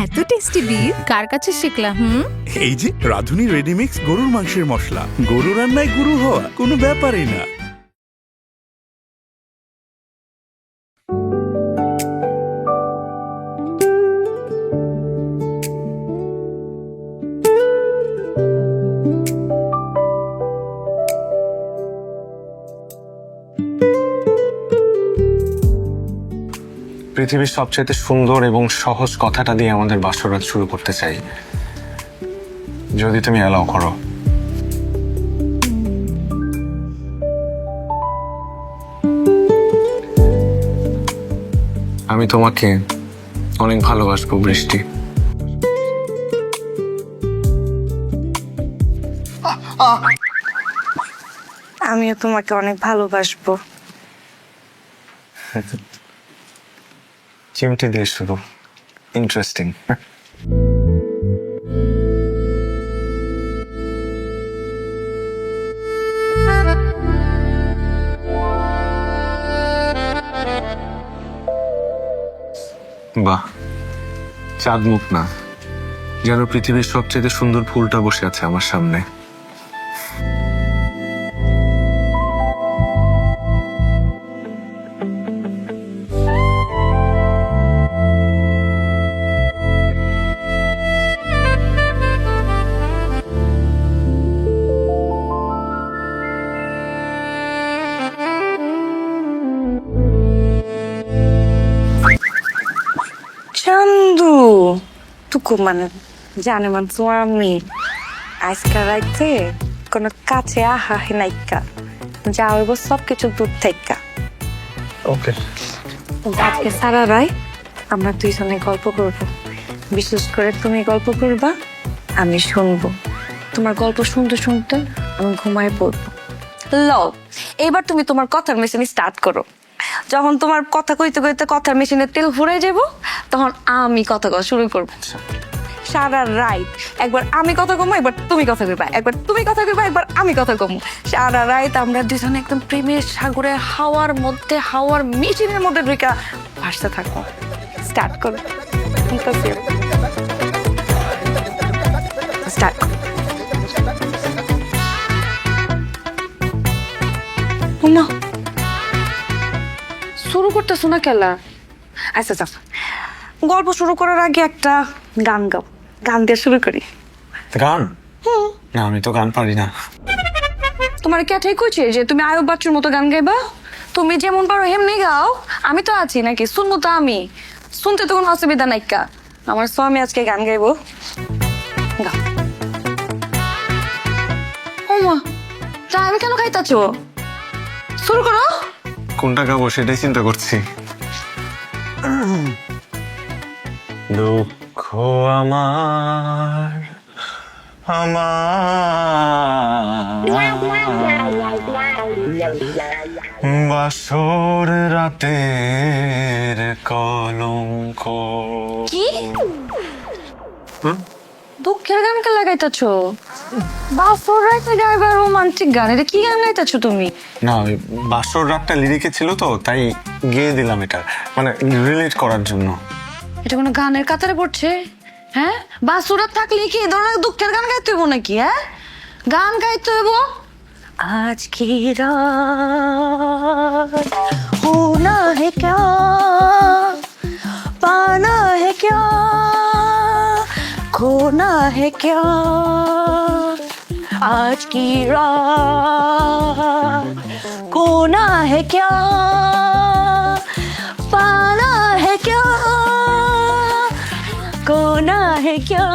এত tasty beef কার কাছে শিখলা? এই যে রাধুনী রেডিমিক্স গরুর মাংসের মশলা, গরু রান্নায় গুরু হওয়া কোনো ব্যাপারই না। পৃথিবীর সবচেয়ে সুন্দর এবং সহজ কথাটা দিয়ে আমাদের বাসরাত শুরু করতে চাই, যদি তুমি অ্যালাউ করো। আমি তোমাকে অনেক ভালোবাসবো বৃষ্টি। আমিও তোমাকে অনেক ভালোবাসবো। চিমটি দিয়ে শুরু, ইন্টারেস্টিং। বাহ, চাঁদ মুখ না, যেন পৃথিবীর সবচেয়ে সুন্দর ফুলটা বসে আছে আমার সামনে। চান্দু টুকু মানে জানে মানছো আমি আজকাল রাইতে কোনো কাছে আহা নাইকা যা হইব সবকিছু দূর থাইকা। ওকে, আজকে সারা রায় আমরা দুইজনে গল্প করব, বিশেষ করে তুমি গল্প করবা, আমি শুনবো। তোমার গল্প শুনতে শুনতে আমি ঘুমায় পড়বো। লও, এবার তুমি তোমার কথার মেশিন স্টার্ট করো। যখন তোমার কথা কইতে কইতে কথার মেশিনের তেল ফুরাই যাব, তখন আমি কথা কওয়া শুরু করবো। সারা রাইট একবার আমি কথা কমো, একবার তুমি কথা কইবা, একবার তুমি কথা কইবা, একবার আমি কথা কমো। সারা রাইট আমরা দুজনে একদম প্রেমের সাগরে হাওয়ার মধ্যে, হাওয়ার মেশিনের মধ্যে ঢুকা ভাসতে থাকবো। স্টার্ট করো, স্টার্ট করো। ওমা, শুরু করতেছো না খেলা? আচ্ছা আচ্ছা, গল্প শুরু করার আগে একটা গান গাও, গান দিয়ে শুরু করি। গান? না, আমি তো গান পারি না। তোমার কে ঠিক কইছে যে তুমি আয়ুব বাচ্চুর মতো গান গাইবা? তুমি যেমন পারো এমনি গাও, আমি তো আছি নাকি, শুনবো তো আমি, শুনতে তো কোনো অসুবিধা নাই। কা আমার স্বামী আজকে গান গাইবো, গাও। ওমা, তা আমি কেন খাইতাছো? শুরু করো। কোনটা গাবো সেটাই চিন্তা করছি। দুঃখ আমার বাসর রাতের কলঙ্ক। কি দুঃখের গান কে লাগাইতাছো? বাসর রাতে গাইবা রোমান্টিক গান, এটা কি গান গাইতাছো তুমি? না, ওই বাসর রাতটা লিরিকে ছিল তো, তাই গেয়ে দিলাম এটা, মানে রিলেট করার জন্য। এটা কোনো গানের কাতারে পড়ছে? হ্যাঁ, বাসুরাত থাকলে কি এই ধরনের দুঃখের গান গাইতে হইব নাকি? হ্যাঁ, গান গাইতে হইব। আজ কি রাত হোনা হে ক্যা, পানা হে ক্যা, खोना है क्या, आज की रात खोना है क्या, पाना है क्या, खोना है क्या।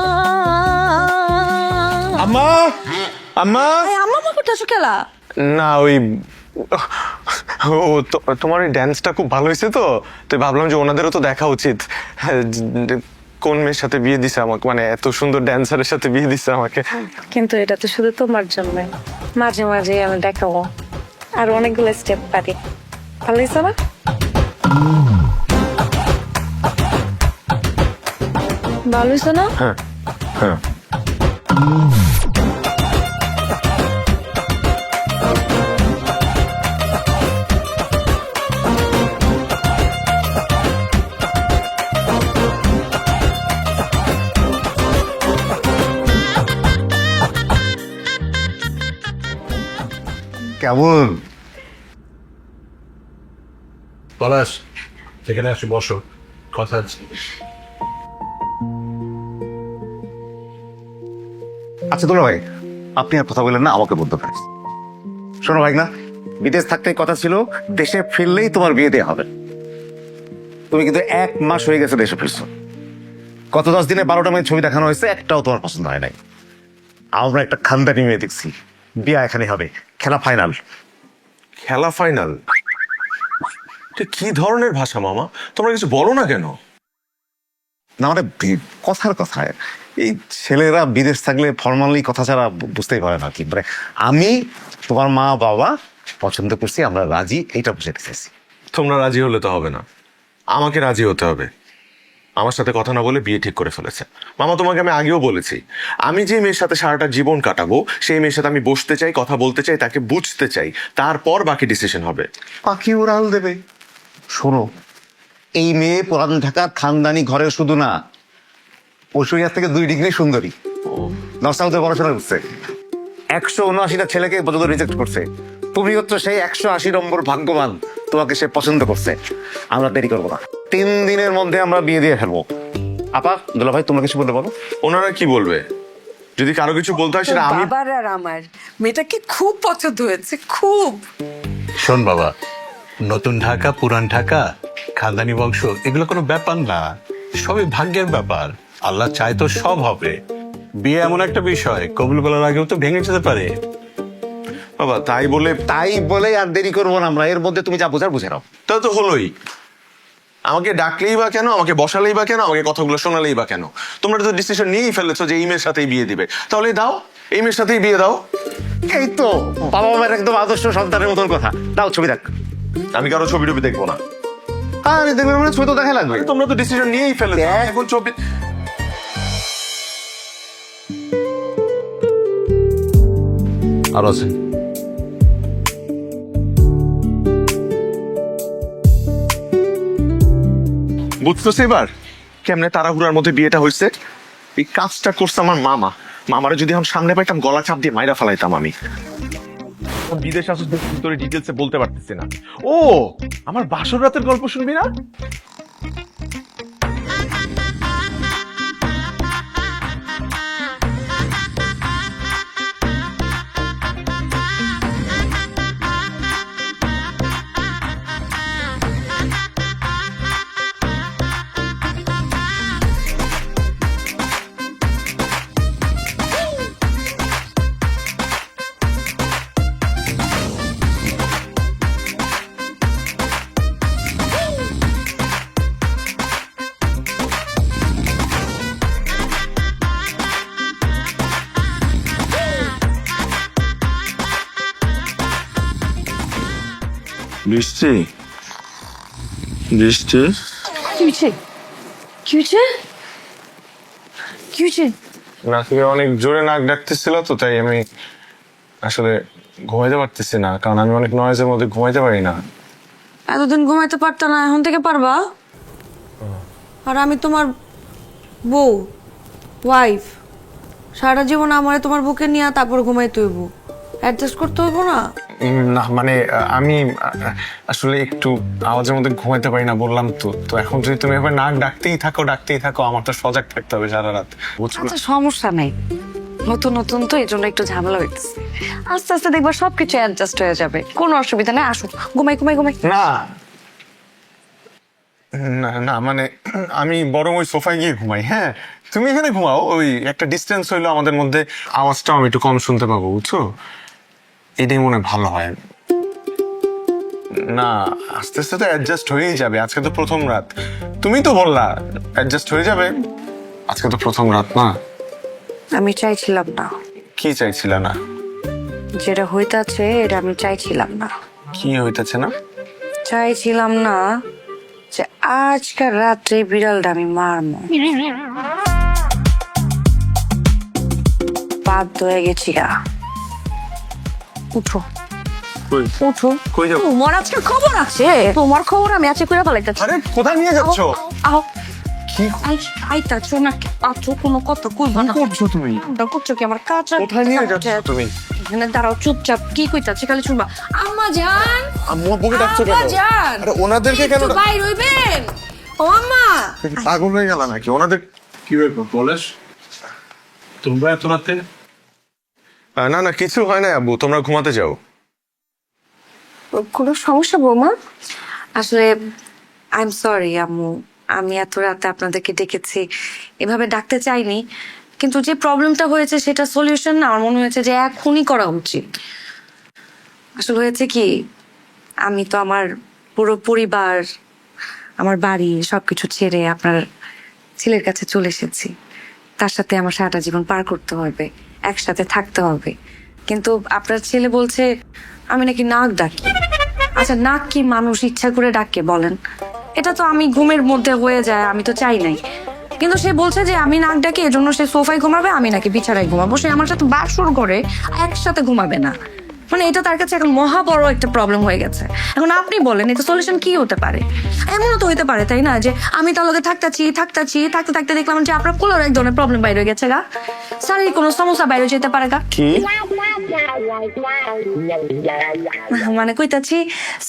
আম্মা, আম্মা। আম্মা মা করতেছো খেলা? না, ওই তোমার ওই ড্যান্সটা খুব ভালো হয়েছে তো, তো ভাবলাম যে ওনাদেরও তো দেখা উচিত। কোন মেয়ের সাথে বিয়ে দিছে আমাকে, মানে এত সুন্দর ড্যান্সারের সাথে বিয়ে দিছে আমাকে। কিন্তু এটা তো শুধু তোমার জন্য, মাঝে মাঝে আমি দেখাবো, আর অনেকগুলো স্টেপ পারি। ভালো হয়েছে না? ভালো হয়েছে না? হ্যাঁ হ্যাঁ। কেমন? পলাশ, এখানে আসি, বসো, কথা আছে। আচ্ছা দুলা ভাই, আপনি আর কথা বললেন না, আমাকে বলতে পারেন। শোনো ভাই, না বিদেশ থাকতে কথা ছিল দেশে ফিরলেই তোমার বিয়ে দেওয়া হবে। তুমি কিন্তু 1 মাস হয়ে গেছে দেশে ফিরছো। গত 10 দিনে 12টা মেয়ে ছবি দেখানো হয়েছে, একটাও তোমার পছন্দ হয় নাই। আমরা একটা খানদানি মেয়ে দেখছি, বিয়ে এখানে হবে, খেলা ফাইনাল। খেলা ফাইনাল? এটা কি ধরনের ভাষা মামা? তোমরা কিছু বলো না কেন? না মানে কথার কথায় এই ছেলেরা বিদেশ থাকলে ফর্মালি কথা ছাড়া বুঝতেই পারে না কি, মানে আমি তোমার মা বাবা পছন্দ করছি, আমরা রাজি, এইটা বুঝাতে চাইছি। তোমরা রাজি হলে তো হবে না, আমাকে রাজি হতে হবে। আমার সাথে কথা না বলে বিয়ে ঠিক করে ফেলেছে। মামা, তোমাকে আমি আগেও বলেছি, আমি যে মেয়ের সাথে সারাটা জীবন কাটাবো সেই মেয়ের সাথে আমি বসতে চাই, কথা বলতে চাই, তাকে বুঝতে চাই, তারপর বাকি ডিসিশন হবে। পাখি উড়াল দেবে। শোনো, এই মেয়ে পুরান ঢাকার খানদানি ঘরের শুধু না, ঐশ্বরিয়ার থেকে 2 ডিগ্রি সুন্দরী। নর্সাউথে পড়াশোনা করছে, 179টা ছেলেকে পর্যন্ত রিজেক্ট করছে। তুমি হচ্ছে সেই 180 নম্বর ভাগ্যবান, তোমাকে সে পছন্দ করছে। আমরা দেরি করবো না, 3 দিনের মধ্যে আমরা বিয়ে দিয়ে ফেলবো। আপা, দুলা ভাই, তোমরা কিছু বলতে বলো। ওনারা কি বলবে? যদি কারো কিছু বলতে হয় সেটা আমি। বাবার আর আমার মেয়েটাকে খুব পছন্দ হয়েছে, খুব। শোন বাবা, নতুন ঢাকা, পুরান ঢাকা, খানদানি বংশ, এগুলো কোনো ব্যাপার না, সবই ভাগ্যের ব্যাপার। আল্লাহ চায় তো সব হবে। বিয়ে এমন একটা বিষয়, কবুল বলার আগেও তো ভেঙে যেতে পারে। বাবা তাই বলে আর দেরি করবো না আমরা, এর মধ্যে তুমি যা বোঝার বুঝে নাও। তা তো হলোই। আমাকে ডাকলেই বা কেন, আমাকে বসালেই বা কেন, আমাকে কথাগুলো শোনালেই বা কেন? তোমরা তো ডিসিশন নিয়েই ফেলেছো যে এই মেয়ের সাথেই বিয়ে দিবে, তাহলে দাও, এই মেয়ের সাথেই বিয়ে দাও। এই তো বাবা মায়ের একদম আদর্শ সন্তানের মতন কথা। দাও ছবি দেখ। আমি কারো ছবি টবি দেখবো না। আরে দেখবে মানে ছবি তো দেখা লাগবে। তোমরা তো ডিসিশন নিয়েই ফেলেছো, এখন ছবি। আর আছে বুঝতেছি এবার কেমনে তাড়াহুড়ার মধ্যে বিয়েটা হয়েছে। এই কাজটা করছে আমার মামা। মামারে যদি আমি সামনে পাইতাম, গলা চাপ দিয়ে মাইরা ফেলাইতাম আমি। বিদেশ আসলে ভিতরে ডিটেলসে বলতে পারতেছি না। ও, আমার বাসর রাতের গল্প শুনবি না? বৃষ্টি, বৃষ্টি, কি হয়েছে? কি হয়েছে? কি হয়েছে? নাকি অনেক জোরে নাক ডাকতেছিল তো, তাই আমি আসলে ঘুমাইতে পারতেছি না, কারণ আমি অনেক নয়েজের মধ্যে ঘুমাইতে পারি না। এতদিন ঘুমাইতে পারতো না, এখন থেকে পারবা? আর আমি তোমার বউ, ওয়াইফ, সারা জীবন আমারে তোমার বুকে নিয়ে তারপর ঘুমাইতে হইব, অ্যাডজাস্ট করতে হইব না? না মানে আমি আসলে একটু আওয়াজের মধ্যে ঘুমাইতে পারি না, বললাম তো। তো এখন যদি তুমি এবার নাক ডাকতেই থাকো, আমার তো সজাগ থাকতে হবে সারা রাত, বুঝছো? আচ্ছা সমস্যা নাই, নতুন নতুন তো এই জন্য একটু ঝামেলা হইতেছে। আস্তে আস্তে দেখবা সবকিছু অ্যাডজাস্ট হয়ে যাবে, কোনো অসুবিধা নেই। আসো, ঘুমাই ঘুমাই ঘুমাই। না না না, মানে আমি বরং ওই সোফায় গিয়ে ঘুমাই। হ্যাঁ, তুমি এখানে ঘুমাও, ওই একটা ডিস্টেন্স হইলো আমাদের মধ্যে, আওয়াজটাও আমি একটু কম শুনতে পাবো, বুঝছো? এটাই মনে হয় ভালো হয়। না, আস্তে আস্তে তো অ্যাডজাস্ট হয়েই যাবে, আজকে তো প্রথম রাত। তুমি তো বললা অ্যাডজাস্ট হয়ে যাবে, আজকে তো প্রথম রাত না। আমি চাইছিলাম না। কি চাইছিল না? যেটা হইতাছে এটা আমি চাইছিলাম না। কি হইতেছে না? চাইছিলাম না যে আজকাল রাত্রে বিড়ালটা আমি মারবো। বাধ্য হয়ে গেছি গা। উঠো উঠো, কই যাবো? তোমার আজকে খবর আছে, তোমার খবর আমি আজকে করে ফেলাইতেছি। আরে কোথায় নিয়ে যাচ্ছ? আহ, আইতাছো নাকি আছো কোনো কথা কইব না করছো তুমি করছো কি আমার কাজ কোথায় নিয়ে যাচ্ছ তুমি এখানে দাঁড়াও চুপচাপ কি কইতাছে খালি শুনবা আম্মা জান আম্মু আব্বুকে ডাকছো কেন আম্মা জান আরে ওনাদেরকে কেন একটু বাইর হইবেন ও আম্মা পাগল হয়ে গেল নাকি ওনাদের কি ব্যাপার বলেস তোমরা এত রাতে? না না কিছু হয় না আব্বু তোমরা ঘুমাতে যাও কোনো সমস্যা বৌমা আসলে আই এম সরি আম্মু আমি এত রাতে আপনাদেরকে ডেকেছি এভাবে ডাকতে চাইনি কিন্তু যে প্রবলেমটা হয়েছে সেটা সলিউশন না আমার মনে হয়েছে যে এখনই করা উচিত আসলে হয়েছে কি আমি তো আমার পুরো পরিবার আমার বাড়ি সবকিছু ছেড়ে আপনার ছেলের কাছে চলে এসেছি তার সাথে আমার সারাটা জীবন পার করতে হবে একসাথে থাকতে হবে কিন্তু আপনার ছেলে বলছে আমি নাকি নাক ডাকি আচ্ছা নাক কি মানুষ ইচ্ছা করে ডাকে বলেন এটা তো আমি ঘুমের মধ্যে হয়ে যায় আমি তো চাই নাই কিন্তু সে বলছে যে আমি নাক ডাকি এজন্য সে সোফায় ঘুমাবে আমি নাকি বিছানায় ঘুমাবো সে আমার সাথে বাসর করে একসাথে ঘুমাবে না মানে এটা তার কাছে এখন মহা বড় একটা প্রবলেম হয়ে গেছে এখন আপনি বলেন এটা সলিউশন কি হতে পারে এমনও তো হতে পারে তাই না যে আমি তার লগে থাকতে থাকতে দেখলাম যে আপনার কোলার এক ধরনের প্রবলেম বাইরে হয়ে গেছে গা শারীরিক কোনো সমস্যা বাইরে যেতে পারে গা কি মানে কইতাছি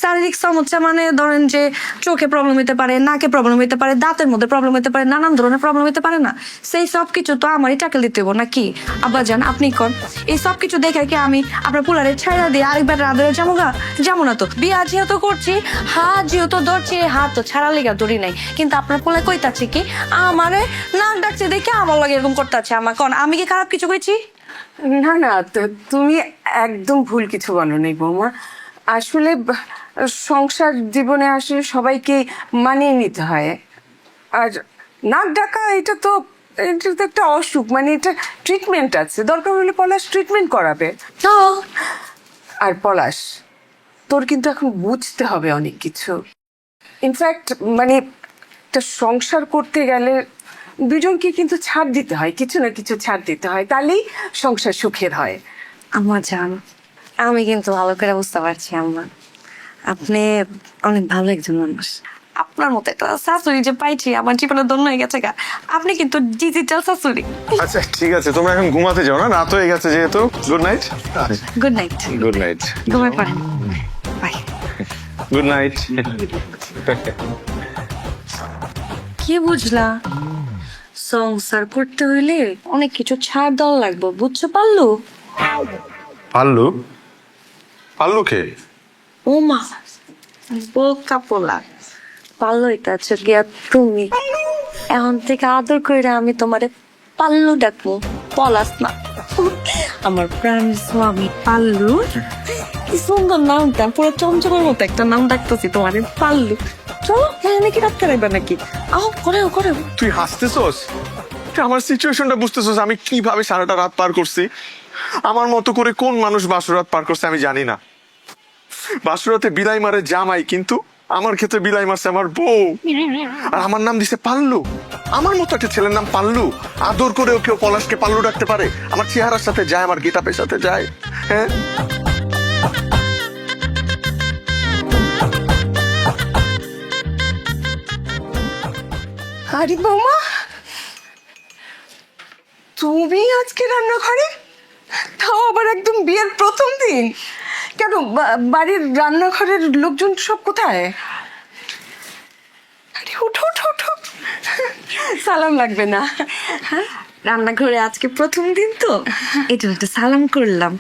শারীরিক সমস্যা মানে ধরেন যে চোখে প্রবলেম হতে পারে নাকে প্রবলেম হতে পারে দাঁতের মধ্যে প্রবলেম হতে পারে নানান ধরনের প্রবলেম হতে পারে না সেই সব কিছু তো আমারই ট্যাকেল দিতে হবো নাকি আব্বা জান আপনি কোন এই সব কিছু দেখে কি আমি আপনার পোলারে ছাইড়া দিয়ে আরেকবার রাধরে যাবো গা যেমন না তো বিয়া যেহেতু করছি হাত যেহেতু ধরছি হাত তো ছাড়া লেগা ধরি নাই কিন্তু আপনার পোলায় কইতাছি কি আমারে নাক ডাকছে দেখে আমার লাগে এরকম করতেছে আমার কোন আমি কি খারাপ কিছু কইছি না না তুমি একদম ভুল কিছু বলো নাই বৌমা আসলে সংসার জীবনে আসলে সবাইকে মানিয়ে নিতে হয় আর নাক ডাকা এটা তো একটা অসুখ মানে এটা ট্রিটমেন্ট আছে দরকার হলে পলাশ ট্রিটমেন্ট করাবে আর পলাশ তোর কিন্তু এখন বুঝতে হবে অনেক কিছু ইনফ্যাক্ট মানে একটা সংসার করতে গেলে দুজনকে কিন্তু ছাড় দিতে হয় কিছু না কিছু ছাড় দিতে হয় তাহলেই সংসার সুখের হয় আম্মা জান আমি কিন্তু ভালো করে বুঝতে পারছি আম্মা আপনি অনেক ভালো একজন মানুষ আপনার মতো একটা শাশুড়ি যে পাইছি আমার জীবনে ধন্য হয়ে গেছে গা আপনি কিন্তু ডিজিটাল শাশুড়ি আচ্ছা ঠিক আছে তোমরা এখন ঘুমাতে যাও না রাত হয়ে গেছে যেহেতু good night good night good night ঘুমিয়ে পড়েন বাই গুড নাইট কি বুঝলা সংসার করতে হইলে অনেক কিছু ছাড় দেওয়া লাগবে বুঝছো পারলো পাল্লু পাল্লু কে ও মা বোকা পোলা পারলো এটা হচ্ছে গিয়া তুমি এখন থেকে আদর করে আমি তোমারে পাল্লু ডাকবো পলাশ না আমার প্রাণ স্বামী পাল্লু কি সুন্দর নামটা পুরো চমচমের মতো একটা নাম ডাকতেছি তোমারে পাল্লু চলো হ্যাঁ নাকি ডাক্তার এবার নাকি আহ করেও করেও তুই হাসতেছস তুই আমার সিচুয়েশনটা বুঝতেছস আমি কিভাবে সারাটা রাত পার করছি আমার মতো করে কোন মানুষ বাসরাত পার করছে আমি জানি না বাসরাতে বিলাই মারে জামাই কিন্তু আমার ক্ষেত্রে বিলাই মারছে আমার বউ আর আমার নাম দিছে পাল্লু আমার মতো একটা ছেলের নাম পাল্লু আদর করেও কেউ পলাশকে পাল্লু ডাকতে পারে আমার চেহারার সাথে যায় আমার গেটআপের সাথে যায় হ্যাঁ আরে বৌমা তুমি আজকে রান্নাঘরে তাও আবার একদম বিয়ের প্রথম দিন কেন বাড়ির রান্নাঘরের লোকজন সব কোথায় আরে উঠো উঠো উঠো সালাম লাগবে না হ্যাঁ রান্নাঘরে আজকে প্রথম দিন তো এই জন্য একটা সালাম করলাম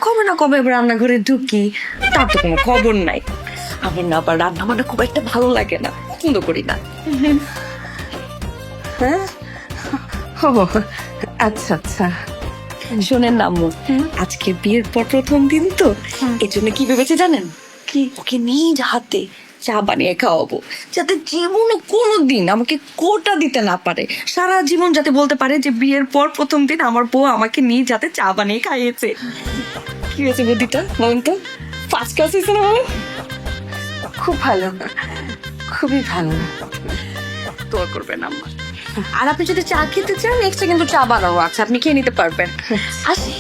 কবে না কবে এবার রান্নাঘরে ঢুকি তার তো কোনো খবর নাই আমার না আবার রান্না বান্না খুব একটা ভালো লাগে না পছন্দ করি না হ্যাঁ ও আচ্ছা আচ্ছা শোনেন না আম্মু আজকে বিয়ের পর প্রথম দিন তো এই জন্য কি ভেবেছে জানেন কি ওকে নিজ হাতে চা বানিয়ে খাওয়াবো যাতে জীবনে কোনোদিন আমাকে কোটা দিতে না পারে সারা জীবন যাতে বলতে পারে যে বিয়ের পর প্রথম দিন আমার বউ আমাকে নিজ হাতে চা বানিয়ে খাইয়েছে কি হয়েছে বুদ্ধিটা বলুন তো ফার্স্ট ক্লাস হয়েছে না বলেন খুব ভালো খুবই ভালো দোয়া করবেন আম্মা আর আপনি যদি চা খেতে চান এক্সট্রা কিন্তু চা বানানো আছে আপনি খেয়ে নিতে পারবেন আসি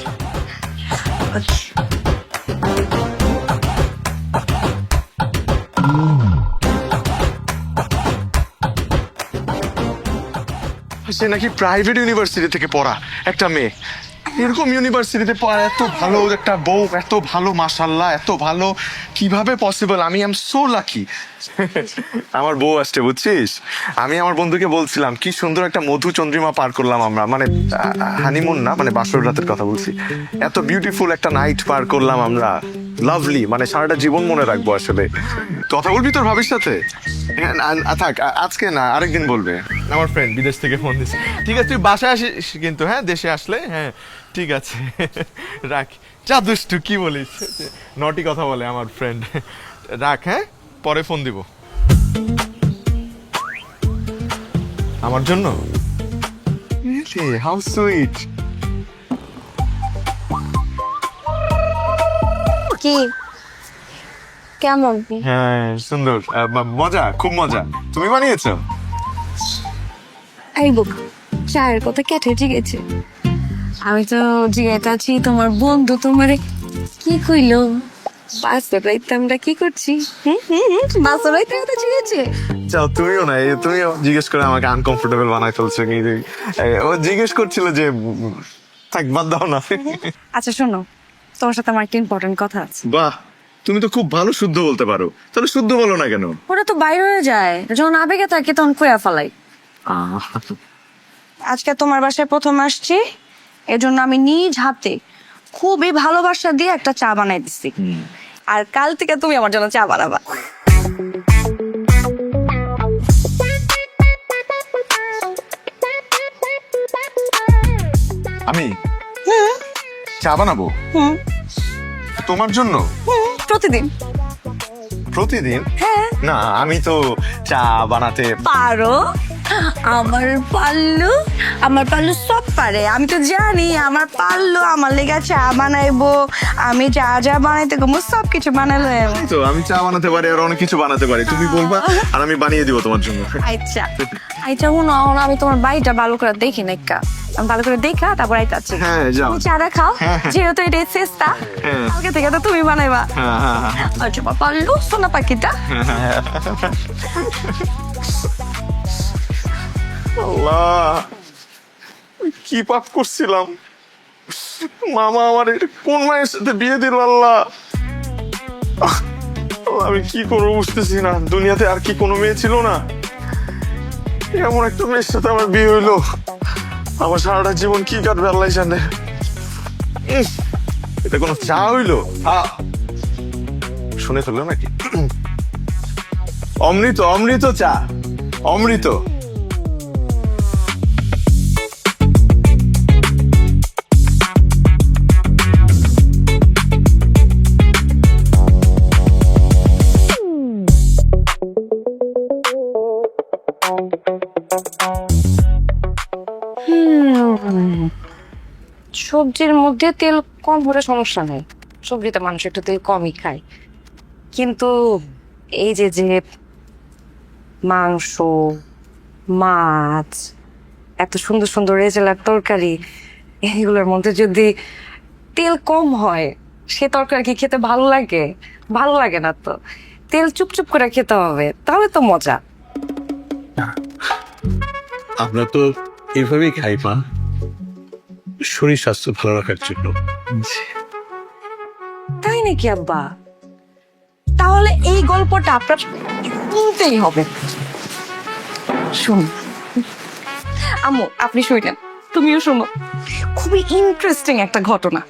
সে নাকি প্রাইভেট ইউনিভার্সিটি থেকে পড়া একটা মেয়ে। এরকম ইউনিভার্সিটিতে পড়া এত ভালো একটা বউ, এত ভালো, মাশাল্লাহ এত ভালো, কিভাবে পসিবল? আমি এম সো লাকি। আমার বউ আসছে বুঝছিস। আমি আমার বন্ধুকে বলছিলাম কি সুন্দর একটা মধু চন্দ্রিমা পার করলাম আমরা, মানে হানিমুন না, মানে বাসর রাতের কথা বলছি। এত বিউটিফুল একটা নাইট পার করলাম আমরা, লাভলি, মানে সারাটা জীবন মনে রাখবো আসলে। কথা বলবি তোর ভাবির সাথে? হ্যাঁ, থাক, আজকে না, আরেকদিন বলবে। আমার ফ্রেন্ড বিদেশ থেকে ফোন দিচ্ছে। ঠিক আছে, তুই বাসায় আসিস কিন্তু, হ্যাঁ, দেশে আসলে। হ্যাঁ ঠিক আছে, রাখ। যা দুষ্টু, কি বলিস, নটি কথা বলে আমার ফ্রেন্ড। রাখ, হ্যাঁ, পরে ফোন দিব। আমার জন্য? How sweet. কি কেমন? হ্যাঁ সুন্দর, মজা, খুব মজা। তুমি বানিয়েছো? এই বুক চায়ের কথা কেটে জিগেছে। আমি তো জিগাইতাছি তোমার বন্ধু তোমারে কি কইলো, বাসর রাইতে আমরা কি করছি? বাসর রাইতে কথা জিগেছে। যাও, তুমিও না, তুমিও জিজ্ঞেস করে আমাকে আনকমফোর্টেবল বানাই ফেলছো। ও জিজ্ঞেস করছিল যে থাক, বাদ দাও না। আচ্ছা শোনো, তোমার সাথে আমার একটা ইম্পর্টেন্ট কথা আছে। বাহ, তুমি তো খুব ভালো শুদ্ধ বলতে পারো, তাহলে শুদ্ধ বলো না কেন? ওটা তো বাইরে হয়ে যায়, যখন আবেগে থাকে তখন কইয়া ফেলাই। আজকে তোমার বাসায় প্রথম আসছি, এজন্য আমি নিজ হাতে খুবই ভালোবাসা দিয়ে একটা চা বানাই দিচ্ছি। আর কাল থেকে তুমি আমার জন্য চা বানাবা। আমি চা বানাবো তোমার জন্য? প্রতিদিন? প্রতিদিন? হ্যাঁ। না, আমি তো চা বানাতে পারো? আমার পাল্লু সব পারে। আমি তো জানি আমার পাল্লু আমার লেগে চা বানাইবো, আমি যা যা বানাইতে গো সব কিছু বানালো। তো আমি চা বানাতে পারি, আর অনেক কিছু বানাতে পারি। তুমি বলবা আর আমি বানিয়ে দিব তোমার জন্য। আচ্ছা আচ্ছা, শুনো, আমি তোমার বাড়িটা ভালো করে দেখি না, আমি ভালো করে দেখা তারপর আইতাছি। হ্যাঁ যাও। তুমি চাটা খাও, যেহেতু এটা চেষ্টা, কালকে থেকে তো তুমি বানাইবা। আচ্ছা পাল্লু সোনা পাখিটা। আল্লাহ, কি পাপ করছিলাম! মামা আমার কোন মায়ের সাথে বিয়ে দিল! আল্লাহ, আমি কি করবো বুঝতেছি না। দুনিয়াতে আর কি কোনো মেয়ে ছিল না? এমন একটা মেয়ের সাথে আমার বিয়ে হইলো। আমার সারাটা জীবন কি কাটবে আল্লাহ জানে। এটা কোনো চা হইলো? শুনে ফেললো নাকি? অমৃত, অমৃত চা, অমৃত। সবজির মধ্যে তেল কম হলে সমস্যা নেই, সবজিতে মানুষ একটু তেল কমই খায়। কিন্তু এই যে যে মাংস, মাছ, এত সুন্দর সুন্দর রেজালার তরকারি, এগুলোর মধ্যে যদি তেল কম হয়, সে তরকারি কি খেতে ভালো লাগে? ভালো লাগে না তো। তেল চুপচুপ করে খেতে হবে, তাহলে তো মজা। আমরা তো এইভাবেই খাই মা, শরীর স্বাস্থ্য ভালো রাখার জন্য। তাই নাকি আব্বা? তাহলে এই গল্পটা আপনার শুনতেই হবে। শুন আম্মু, আপনি শুনলেন, তুমিও শোনো। খুবই ইন্টারেস্টিং একটা ঘটনা।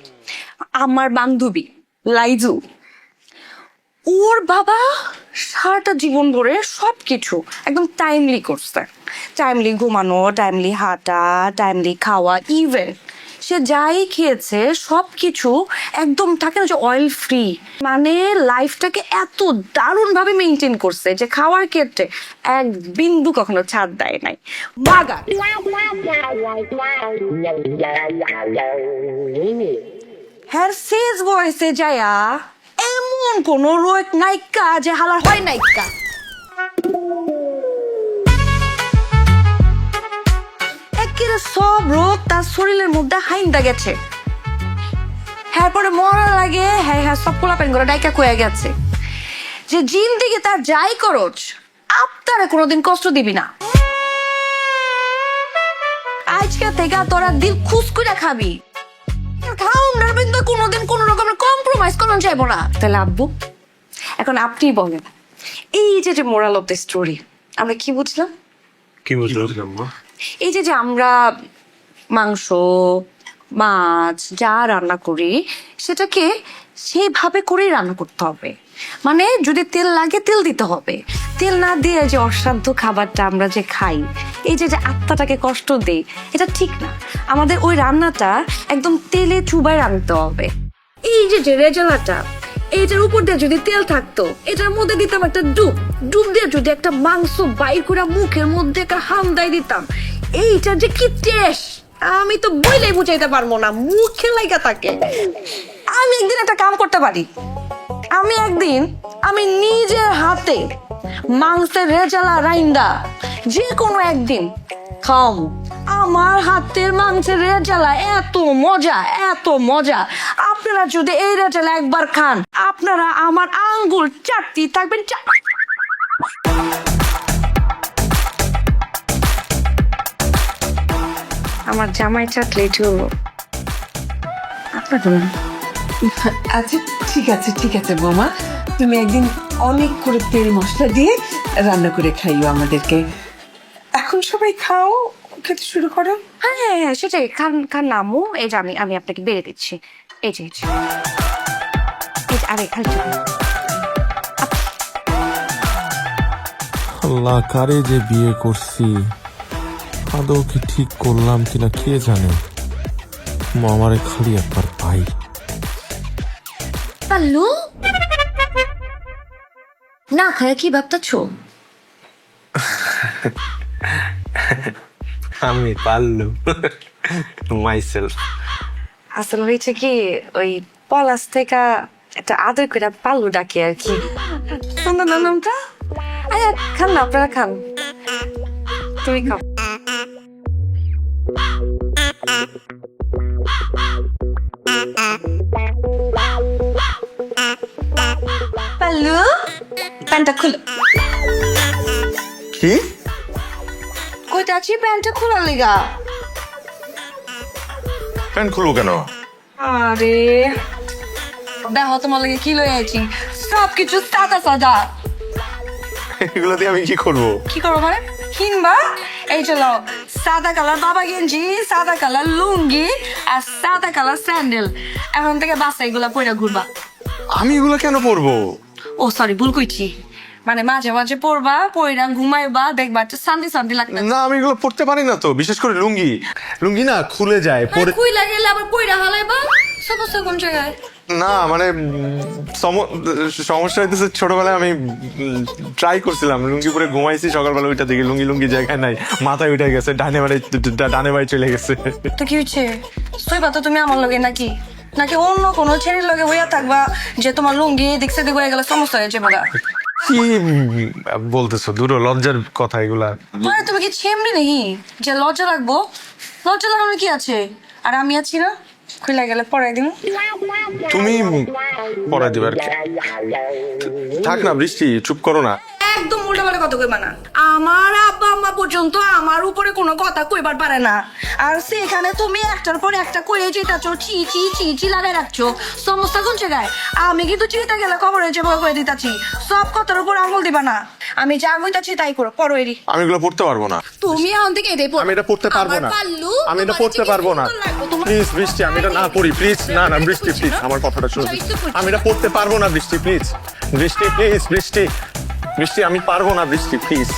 আমার বান্ধবী লাইজু, ওর বাবা সারাটা জীবন ধরে সবকিছু একদম টাইমলি করছে। টাইমলি ঘুমানো, টাইমলি হাঁটা, টাইমলি খাওয়া, ইভেন সে যাই খেয়েছে সবকিছু একদম থাকে না যে অয়েল ফ্রি। মানে লাইফটাকে এত দারুণ ভাবে মেনটেন করছে যে খাওয়ার ক্ষেত্রে এক বিন্দু কখনো ছাড় দেয় নাই। বাগা হ্যার শেষ বয়সে যায়া এমন কোন রোগ নাইকা যে হালার হয় নাইকা। একেবারে সব রোগ তার শরীরের মধ্যে হাইন্দা গেছে। হ্যাঁ পরে মরা লাগে, হ্যাঁ হ্যাঁ সব পোলাপেন করে ডাইকা কয়ে গেছে যে জিন্দেগি তার যাই করছ আপনারা কোনোদিন কষ্ট দিবি না। আজকে থেকে তোরা দিল খুশ করে খাবি, খাওয়ার কিন্তু কোনোদিন কোনো রকমের কম্প্রোমাইজ করা যাইব না। তাহলে আব্বু এখন আপনি বলেন, এই যে মোরাল অফ দ্য স্টোরি আমরা কি বুঝলাম? কি বুঝলাম? এই যে আমরা মাংস মাছ যা রান্না করি সেটাকে সেইভাবে করেই রান্না করতে হবে। মানে যদি তেল লাগে তেল দিতে হবে, তেল না দিয়ে যে অসাধ্য খাবারটা আমরা যে খাই, এই যে আত্মাটাকে কষ্ট দেই, এটা ঠিক না। আমাদের ওই রান্নাটা একদম তেলে চুবাই রাঁধতে হবে। এই যে রেজালাটা, এইটার উপর দিয়ে যদি তেল থাকতো, এটার মধ্যে দিতাম একটা ডুব দিয়ে যদি একটা মাংস বাইর করে মুখের মধ্যে একটা হামদাই দিতাম, এইটা যে কি টেস্ট আমি তো বইলেই বুঝাইতে পারবো না, মুখে লাগা থাকে। আমি একদিন একটা কাম করতে পারি, আমি নিজের হাতে মাংসের রেজালা রাইন্দা যে কোনো একদিন খাম। আমার হাতের মাংসের রেজালা এত মজা, আপনারা যদি এই রেজালা একবার খান, আপনারা আমার আঙ্গুল চাটতে থাকবেন। আমার জামাই চাটলেই হলো আপনার জন্য। আচ্ছা ঠিক আছে বৌমা, তুমি একদিন অনেক করে তেল মশলা দিয়ে রান্না করে খাইও আমাদেরকে। এখন সবাই খাও, খেতে শুরু করো। হ্যাঁ সেটাই, খান নামু। এই যে আমি আপনাকে বেড়ে দিচ্ছি, এই যে আরে খালি আল্লাহ, কারে যে বিয়ে করছি, আদৌ কি ঠিক করলাম কিনা কে জানে। আমারে খালি একবার ভাই। পাল্লু না খায় কি ভাবতেছ? আমি পারলু মাইসেলফ। আসলে হয়েছে কি, ওই পলাশ থেকে একটা আদর করে পাল্লু ডাকে আর কি। সুন্দর না নামটা? আচ্ছা খান না, আপনারা খান, তুমি খাও। পাল্লু প্যান্টটা খুলো। কি কইতে আছি প্যান্টটা খোলার লিগা। প্যান্ট খুলবো কেন? আরে দেখো তোমার লাগে কি লই আইছি, সবকিছু সাদা। এগুলো দিয়ে আমি কি করবো? কি করবো মানে কিনবা? এই চলো, সাদা কালার বাবা গেঞ্জি, সাদা কালার লুঙ্গি আর সাদা কালার স্যান্ডেল। এখন থেকে বাসা এগুলা পরে ঘুরবা। আমি এগুলো কেন পরবো? ও সরি, ভুল কইছি, মানে মাঝে মাঝে পরবা, পয়রা ঘুমাইবা, দেখবা একটা শান্তি লাগবে। না আমি এগুলো পরতে পারি না তো, বিশেষ করে লুঙ্গি না খুলে যায় পরে। কুই লাগলে আবার পয়রা হালাইবা, সমস্যা কোন জায়গায়? না মানে সমস্যা হইতেছে, ছোটবেলায় আমি ট্রাই করছিলাম লুঙ্গি পরে ঘুমাইছি, সকালবেলা ওইটা দেখি লুঙ্গি জায়গায় নাই, মাথায় উঠে গেছে, ডানে বাড়ি চলে গেছে। তো কি হচ্ছে? সইবা তো তুমি আমার লগে নাকি অন্য কোনো ছেলের লগে হইয়া থাকবা যে তোমার লুঙ্গি দেখছে দিকে হয়ে গেলে সমস্যা হয়েছে বলা? কি বলতেছো? দুটো লজ্জার কথা এগুলা। মানে তুমি কি ছেমড়ি নাকি যে লজ্জা রাখবো? লজ্জা লাগানোর কি আছে? আর আমি আছি না, খুলে গেলে পড়াই দিন। তুমি পড়াই দিবে আর কি। থাক না বৃষ্টি, চুপ করো না। একদম উল্টাপাল্টা কথা কইবা না। আমার আব্বা আম্মা পর্যন্ত আমার উপরে কোনো কথা কইবার পারে না, আর সেখানে তুমি একটার পর একটা কয়ে যেতেছো, চি লাগাই রাখছো। সমস্যা কোন জায়গায়? আমি কিন্তু চিন্তা গেলে খবর হয়েছে করে দিতাছি, সব কথার উপর আঙুল দিবা না। আমি যা কইতাছি তাই করো, পড়ো এরি। আমি এগুলো পড়তে পারবো না। তুমি এখন থেকে এটাই পড়ো। আমি এটা পড়তে পারবো না, আমি এটা পড়তে পারবো না। প্লিজ বৃষ্টি, আমি এটা না পড়ি প্লিজ। না বৃষ্টি প্লিজ, আমার কথাটা শুনো। আমি এটা পড়তে পারবো না বৃষ্টি, প্লিজ বৃষ্টি আমি পারবো না বৃষ্টি, প্লিজ।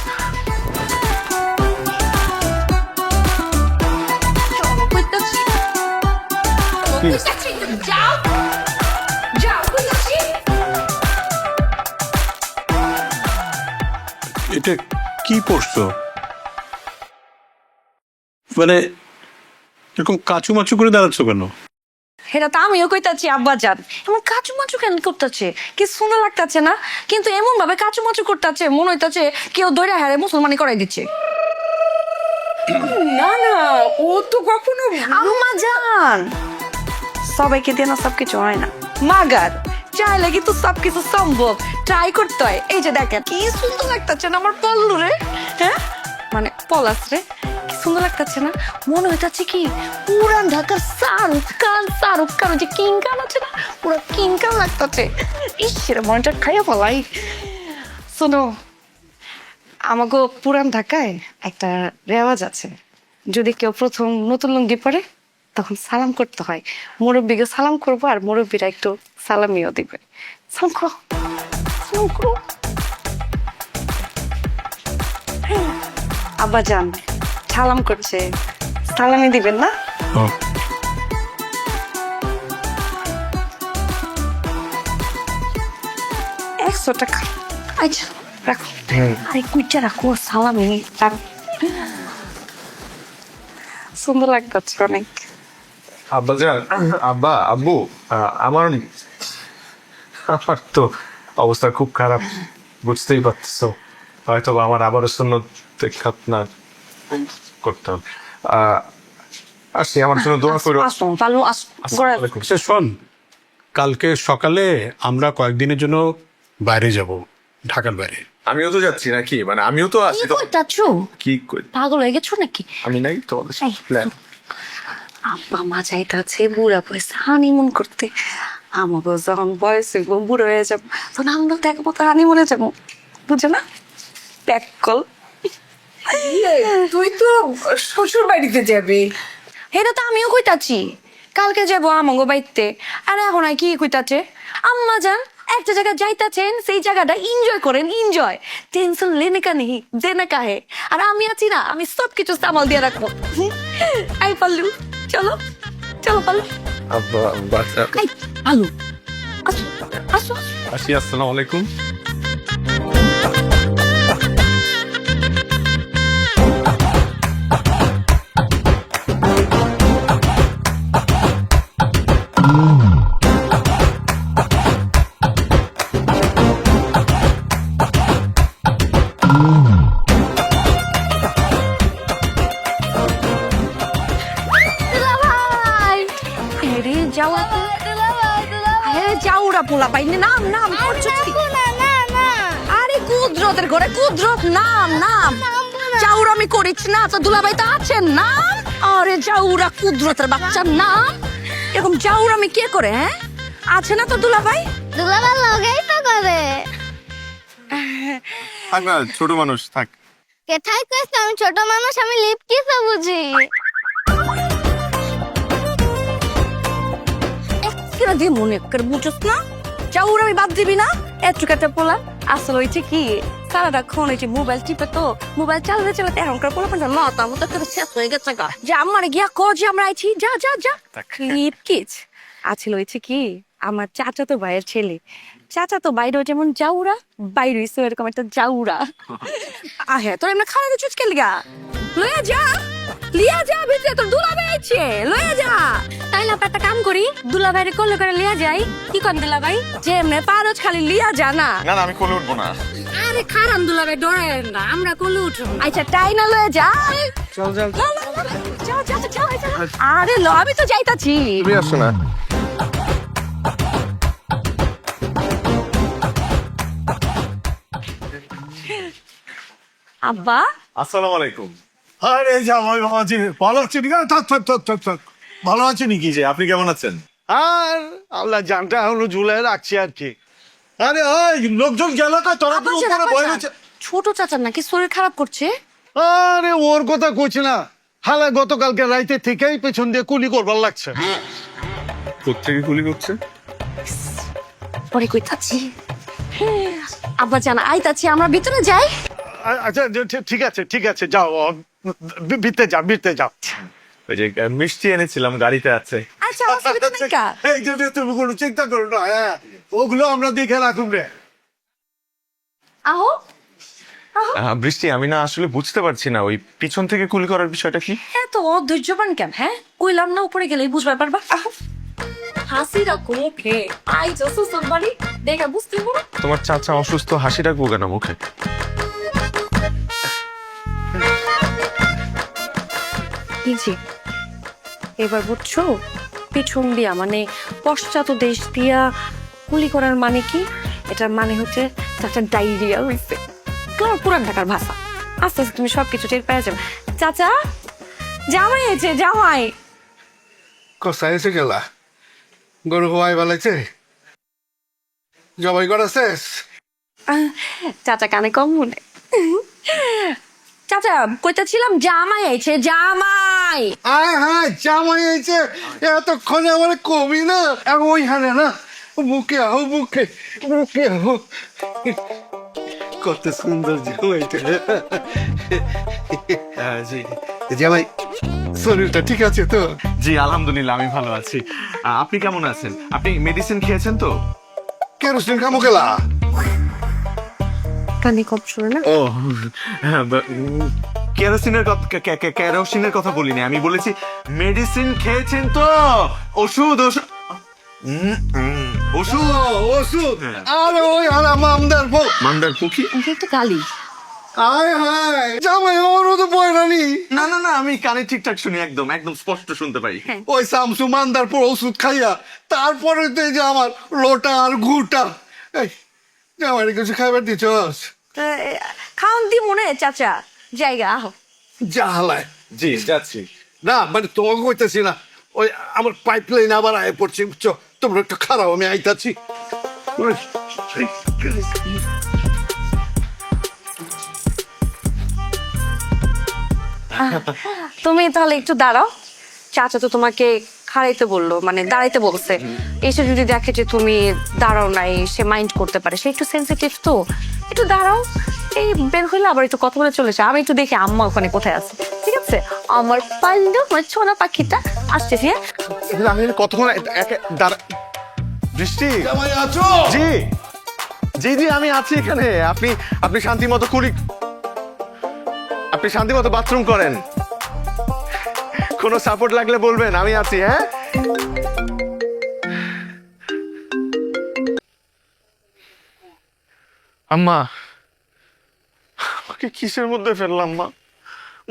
এটা কি পড়ছো? মানে এরকম কাচু মাচু করে দাঁড়াচ্ছ কেন? এটা তো আমিও কইতাছি আব্বা জান, এমন কাচু মাচু কেন করতেছে? কি সুন্দর লাগতেছে না? কিন্তু এমন ভাবে কাচু মাচু করতেছে, মনে হইতাছে কেউ দৈরা হারে মুসলমানি করাই দিচ্ছে। না ও তো কখনো আম্মা জান, সবাইকে দিয়ে না সবকিছু হয় না, মাগার চাইলে কিন্তু সবকিছু সম্ভব, ট্রাই করতে হয়। এই যে দেখেন কি সুন্দর লাগতেছে না আমার পল্লু রে, হ্যাঁ মানে পলাশ রে, কি সুন্দর লাগতেছে না? মনে হইতাছে কি পুরান ঢাকার শাহরুখ খান যে কিং খান আছে না, পুরো কিং খান লাগতেছে। ইসের মনটা খাইয়া ফেলাই। শোনো, আমাকে পুরান ঢাকায় একটা রেওয়াজ আছে, যদি কেউ প্রথম নতুন লুঙ্গি পরে তখন সালাম করতে হয়। মুরব্বীকে সালাম করবো আর মুরব্বীরা একটু সালামিও দিবে। সালাম করো, সালাম করো। আব্বা যান সালাম করছে, সালামি দিবেন না? 100 টাকা। আচ্ছা রাখো, আরে কুইটা রাখো, সালামি রাখো। সুন্দর লাগতেছে অনেক। আব্বা আব্বু আমার তো অবস্থা খুব খারাপ, বুঝতেই পারতেছো। হয়তো আমার আবারও সুন্নত খাতনা করতে হবে। আসি, আমার জন্য দোয়া করো। আসুন ভালো আসুন। আচ্ছা, শোন, কালকে সকালে আমরা কয়েকদিনের জন্য বাইরে যাব, ঢাকার বাইরে। আমিও তো যাচ্ছি নাকি, মানে আমিও তো আছি তো। কইতাছো কি কই, পাগল হয়ে গেছো নাকি? আমি নাই তোমাদের এই, প্ল্যান। আব্বা মা যাইতাছে বুড়া বয়সে হানিমুন করতে। আমাকে যখন বয়স হইব, বুড়ো হয়ে যাবো, তখন আমরা দেখবো তো হানিমুনে যাবো, বুঝছো না? প্যাকল। তুই তো শ্বশুর বাড়িতে যাবে। এটা তো আমিও কইতাছি, কালকে যাবো আমাগো বাইতে। আর এখন আর কি কইতাছে, আম্মা যান একটা জায়গায় যাইতাছেন, সেই জায়গাটা এনজয় করেন, এনজয়। টেনশন লেনে কা নেই, দেনা কা হে। আর আমি আছি না, আমি সবকিছু সামাল দিয়ে রাখবো। আই পাল্লু, চলো চলো পাল্লু। আব্বা বাচ্চা আই পাল্লু, আসো আসো। আসি, আসসালামু আলাইকুম। আরে যাওয়া, আরে যাওরা পোলা পাইনি, নাম নাম করছো কি? আরে কুদরতের ঘরে কুদরত, নাম নাম। যাওরা আমি করিস না, তো দুলাভাই তো আছেন, নাম। আরে যাওরা কুদরতের বাচ্চার নাম, এরকম যাওরা আমি কে করে? হ্যাঁ আছে না তো দুলাভাই? দুলাভাই লগেই তো করে। থাক না, ছোট মানুষ থাক। কোথায় কইছ আমি ছোট মানুষ, আমি লিপ কিসে বুঝি। কেন দিয়ে মনে করে বুঝছ না? যাওরা আমি বাদ দিবি না? একটু কাটা পোলা আসলে হয়েছে কি, সারাক্ষণ হয়েছে মোবাইল টিপে, তো মোবাইল চালাতে চালাতে এখনকার পোলা পাঞ্জা লতা মতো করে শেষ হয়ে গেছে গা। যে আমার গিয়া ক যে আমরা আইছি, যা যা যা। লিপ কিচ আছিল হয়েছে কি, আমার চাচাতো ভাইয়ের ছেলে, চাচাতো বাইরেও যেমন যাউরা, বাইরে এরকম একটা যাউরা। আহে তোর এমনি খাওয়া দিচ্ছিস কে লিগা? লয়ে যা, লিয়া যা, ভিতরে তোর দুলাভাই আছে, লয়ে যা। তাইলে আমরা একটা কাম করি, দুলাভাইরে কোলে করে লিয়া যাই। কি কন দুলাভাই? যে এমনি পারজ খালি লিয়া যা না। না না, আমি কোলে উঠবো না। আরে খারান দুলাভাই, ডরেন না, আমরা কোলে উঠব। আচ্ছা তাই না, লয়ে যা। চল চল, যাও যাও যাও। আরে ল, আমি তো যাইতাছি। তুমি আসো না। আব্বা আসসালামু আলাইকুম। আরে জামাই বাবাজি ভালো আছেন? থাক থাক থাক থাক থাক, ভালো আছেন কি? জি, আপনি কেমন আছেন? আর আল্লাহ জানটা হলো ঝুলাই রাখছি আর কি। আরে ওই লোকজন গেল কই, তোরা তো আব্বা উপরে বয়ে রয়েছে। ছোট চাচার নাকি শরীর খারাপ করছে? আরে ওর কথা কইছি না, হালা গতকালকে রাইতে থেকেই পেছন দিয়ে কুলি করবার লাগছে। কোত্থেকে গুলি করছে? পরে কইতাছি। আব্বা জানা আইতাছি, আমরা ভিতরে যাই। আচ্ছা ঠিক আছে ঠিক আছে, যাও বিতে যাও বিতে যাও। ওই যে মিষ্টি এনেছিলাম, গাড়িতে আছে। আচ্ছা অসুবিধা নেই কা। এই যে তুমি কোনো চিন্তা করো না, হ্যাঁ ওগুলো আমরা দেখে রাখুন রে। আহো বৃষ্টি, আমি না আসলে বুঝতে পারছি না ওই পিছন থেকে গুলি করার বিষয়টা কি। এত অধৈর্যবান কেন? হ্যাঁ কইলাম না উপরে গেলেই বুঝবার পারবা। আহো হাসি রাখো মুখে, আই তো সুসুর বাড়ি দেখা বুঝতে পারো। তোমার চাচা অসুস্থ, হাসি রাখবো কেন মুখে? এই যে এবার বুঝছো, পিছন দিয়া মানে পশ্চাৎ দেশ দিয়া গুলি করার মানে কি? এটার মানে হচ্ছে চাচার ডায়রিয়া হইছে। পুরান ঢাকার ভাষা, আস্তে আস্তে তুমি সবকিছু টের পেয়ে যাবে। চাচা জামাই হয়েছে জামাই। কোথায় এসে গেলা? গরু হওয়াই বেলাইছে, জবাই করা শেষ? চাচা কানে কম মনে। চাচা কইতাছিলাম জামাই হয়েছে জামাই। আয় হায়, জামাই হয়েছে, এতক্ষণে আমার কবি না ওইখানে না, বুকে আহো, বুকে বুকে আহো। কত সুন্দর জামাইটা। জি জামাই, শরীরটা ঠিক আছে তো? জি আলহামদুলিল্লাহ, আমি ভালো আছি। আপনি কেমন আছেন? আপনি মেডিসিন খেয়েছেন তো? কেরোসিন খামো গেলা? কানে কম শুনে না। ও কেরোসিনের কথা বলিনি, আমি বলেছি মেডিসিন খেয়েছেন তো? ওষুধ ওষুধ ওষুধ ওষুধ? আরে ওই হারা মামদার বউ। মান্দার পুকি? একটু গালি। আয় হায়, জামাই আমারও তো বয়রানি। না না না, আমি কানে ঠিকঠাক শুনি, একদম একদম স্পষ্ট শুনতে পাই। ওই শামসু মান্দার পর ওষুধ খাইয়া তারপরে তো এই যে আমার লোটা আর ঘুটা। এই জামাই কিছু খাইবার দিছস? খাওন দি মনে চাচা, জায়গা আহো। জাহালায় জি যাচ্ছি। না, মানে তোমাকে কইতেছি না, ওই আমার পাইপ লাইন আবার আয় পড়ছে, বুঝছো? তোমরা একটু খারাপ, আমি আইতাছি। তুমি তাহলে একটু দাঁড়াও, চাচা তো তোমাকে খাড়াইতে বললো, মানে দাঁড়াইতে বলছে। এসে যদি দেখে যে তুমি দাঁড়াও নাই, সে মাইন্ড করতে পারে, সে একটু সেন্সিটিভ তো। একটু দাঁড়াও, এই বের হইলে আবার একটু কথা বলে চলেছে। আমি একটু দেখি আম্মা ওখানে কোথায় আছে, ঠিক আছে? আমার পাল্লু, আমার ছোনা পাখিটা আসতেছি। হ্যাঁ, আমি কতক্ষণ বৃষ্টি? জামাই আছো? জি জি জি, আমি আছি এখানে। আপনি আপনি শান্তি মতো আপনি শান্তি মতো বাথরুম করেন, কোনো সাপোর্ট লাগলে বলবেন, আমি আছি। হ্যাঁ, আম্মা আমাকে কিসের মধ্যে ফেললাম?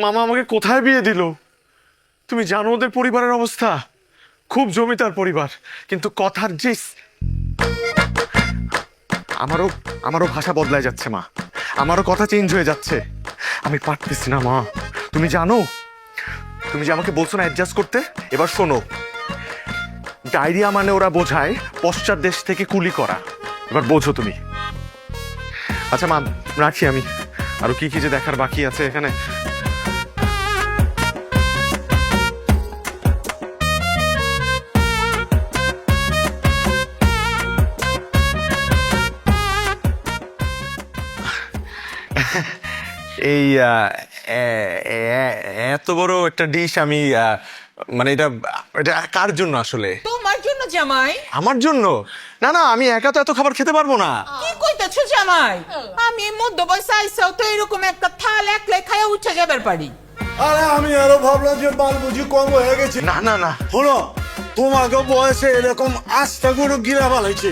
মামা আমাকে কোথায় বিয়ে দিল? তুমি জানো ওদের পরিবারের অবস্থা, খুব জমিদার পরিবার, কিন্তু কথার যে আমারও ভাষা বদলায় যাচ্ছে মা, আমারও কথা চেঞ্জ হয়ে যাচ্ছে। আমি পারতেছি না মা, তুমি জানো, তুমি যে আমাকে বলছো না অ্যাডজাস্ট করতে, এবার শোনো, ডায়রিয়া মানে ওরা বোঝায় পশ্চাৎ দেশ থেকে কুলি করা, এবার বোঝো তুমি। আচ্ছা মা, রাখি আমি, আরো কি কি যে দেখার বাকি আছে এখানে। এই এত বড় একটা ডিশ আমি মানে এটা এটা কার জন্য আসলে? তোমার জন্য জামাই। আমার জন্য? না না, আমি একা তো এত খাবার খেতে পারবো না। কি কইতাছো জামাই? আমি মধ্য বয়সে আইসাও তো এরকম একটা থাল একলাই খাইয়া উঠে যাবার পারি। আরে আমি আরো ভাবলাম যে বাল বুঝি কম হয়ে গেছে। না না না, শোনো, তোমাকে বয়সে এরকম আস্তা গরু গিরা বালাইছে।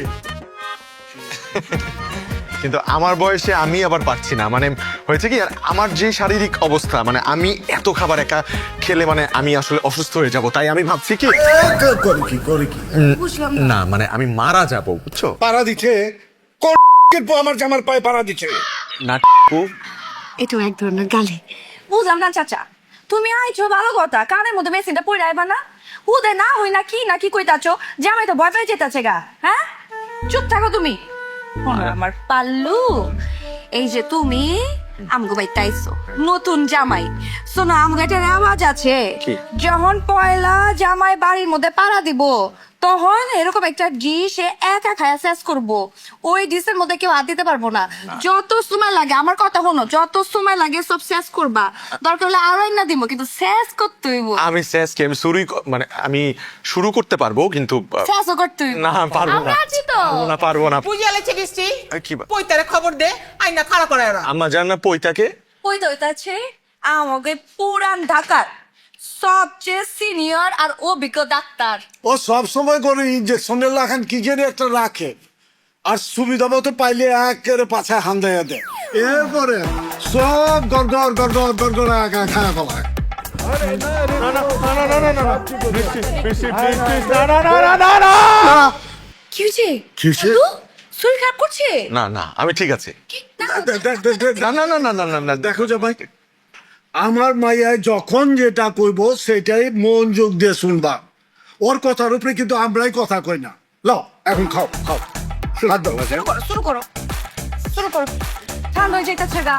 কিন্তু আমার বয়সে আমি আবার পারছি না, মানে হয়েছে কি, আর আমার যে শারীরিক অবস্থা, মানে আমি এত খাবার একা খেলে মানে আমি আসলে অসুস্থ হয়ে যাব, তাই আমি ভাবছি কি করে কি না, মানে আমি মারা যাব, বুঝছো? পাড়া দিচ্ছে, আমার জামার পায়ে পাড়া দিচ্ছে না, এটাও এক ধরনের গালি। বুঝলাম না চাচা, তুমি আইছো ভালো কথা, কানের মধ্যে মেশিনটা পড়ে আইবা না? হুদে না হই না কি কইতাছো? জামাই তো ভয় পেয়ে যেতেছে গা। হ্যাঁ, চুপ থাকো তুমি। আমার পাল্লু, এই যে তুমি আমগো বাইতে আইছো নতুন জামাই, শোনো আমগো একটা আওয়াজ আছে, যখন পয়লা জামাই বাড়ির মধ্যে পাড়া দিব, তখন এরকম একটা ডিশ একা খায়া শেষ করবো। ওই ডিশের মধ্যে কেউ হাত দিতে পারবো না। যত সময় লাগে, আমার কথা হলো, যত সময় লাগে সব শেষ করবা। দরকার হলে আরো না দিব, কিন্তু শেষ করতে হইব। আমি শেষ কি, আমি মানে আমি শুরু করতে পারবো, কিন্তু শেষও করতে হইব। না পারবো না, পারবো না। বুঝে আলেছে বৃষ্টি, কি পৈতারে খবর দে, আইনা খাড়া করে ওরা। আম্মা জান না পৈতাকে? পৈতা হইতাছে আমাকে পুরান ঢাকার সবচেয়ে সিনিয়র আর অভিজ্ঞ ডাক্তার। ও সব সময় করে ইঞ্জেকশনের লাখান কি যেন একটা রাখে, আর সুবিধা মতো পাইলে একেবারে পাছায় হান্দাইয়া দেয়, এরপরে সব গড়গড় গড়গড় গড়গড় একা খায় ফেলায়। কি হয়েছে? কিসের? শরীর খারাপ করছে? না না, আমি ঠিক আছে। না না না না না না, দেখো জামাই, আমার মাইয়ায় যখন যেটা কইব সেটাই মনোযোগ দিয়ে শুনবা। ওর কথার উপরে কিন্তু আমরাই কথা কই না। লও এখন খাও খাও। খাদ্য আছে। শুরু করো শুরু করো, ঠান্ডা হয়ে যাইতেছে গা।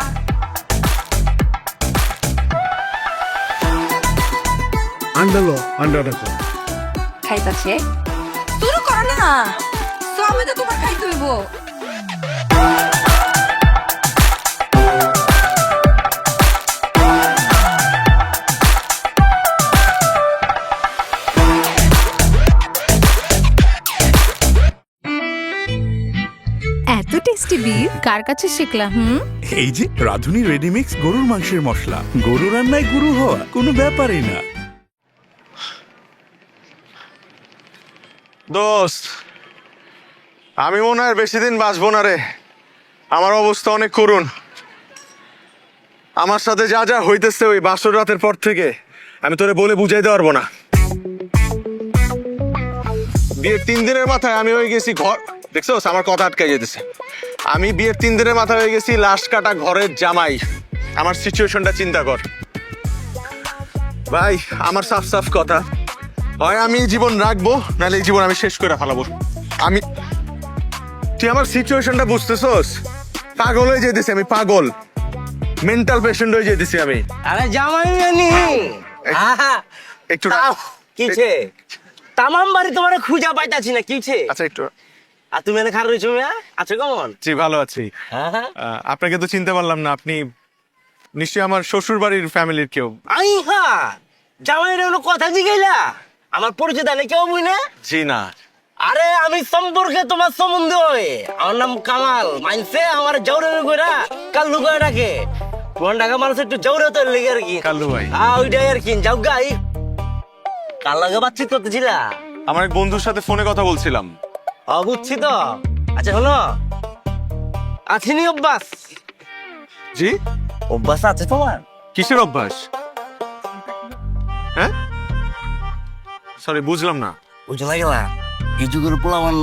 আন্ডালো আন্ডা রাখো। খাইতাছে শুরু করো না, সবে তো তোমার খাইতে হইব। এত টেস্টি বিফ কার কাছে শিখলাম? এই যে রাধুনী রেডিমিক্স গরুর মাংসের মশলা, গরু রান্নায় গুরু হওয়া কোনো ব্যাপারই না। দোস্ত, আমি মনে হয় বেশি দিন বাঁচবো না রে। আমার অবস্থা অনেক করুণ। আমার সাথে যা যা হইতেছে ওই বাসর রাতের পর থেকে আমি তোরে বলে বুঝাইতে পারবো না। বিয়ের 3 দিনের মাথায় আমি হয়ে গেছি ঘর, দেখছো আমার কথা আটকে যেতেছে। আমি বিয়ের 3 দিনের মাথায় হয়ে গেছি লাশ কাটা ঘরের জামাই। আমার সিচুয়েশনটা চিন্তা কর ভাই। আমার সাফ সাফ কথা, হয় আমি জীবন রাখবো নাহলে এই জীবন আমি শেষ করে ফেলাবো। আমি, তুই আমার সিচুয়েশনটা বুঝতেছস? পাগল হয়ে যেতেছি আমি, পাগল মেন্টাল পেশেন্ট হয়ে যেতেছি আমি। আরে জামাই জানি একটু কিছে তামাম বাড়ি তোমার খুঁজা পাইতাছি না কিছে। আচ্ছা একটু। আর তুমি এনে খারাপ রয়েছো মিয়া? আছো কেমন? জি ভালো আছি। আপনাকে তো চিনতে পারলাম না, আপনি নিশ্চয়ই আমার শ্বশুর বাড়ির ফ্যামিলির কেউ। আই হ্যাঁ, জামাইয়ের কোনো কথা জিগাইলা? আমার পরিচয় দেয় না কেউ বুঝি না? জি না। আরে আমি সম্পর্কে তোমার সম্বন্ধ হয়ে, আমার নাম কামাল। মানছে আমার জৌরে কইরা কাল্লু করে ডাকে। কোন ডাকা মানুষ একটু জৌরে তো লেগে আর কি। কাল্লু ভাই। ওইটাই আর কি। যাও গাই কাল লাগে বাতচিত করতেছিলা? আমার এক বন্ধুর সাথে ফোনে কথা বলছিলাম। বুঝছি তো। আচ্ছা শোনো, আছিনি অভ্যাস? জি। অভ্যাস আছে তোমার? কিসের অভ্যাস? হ্যাঁ সরি বুঝলাম না। বুঝতে লাগলা এই যুগের পোলামান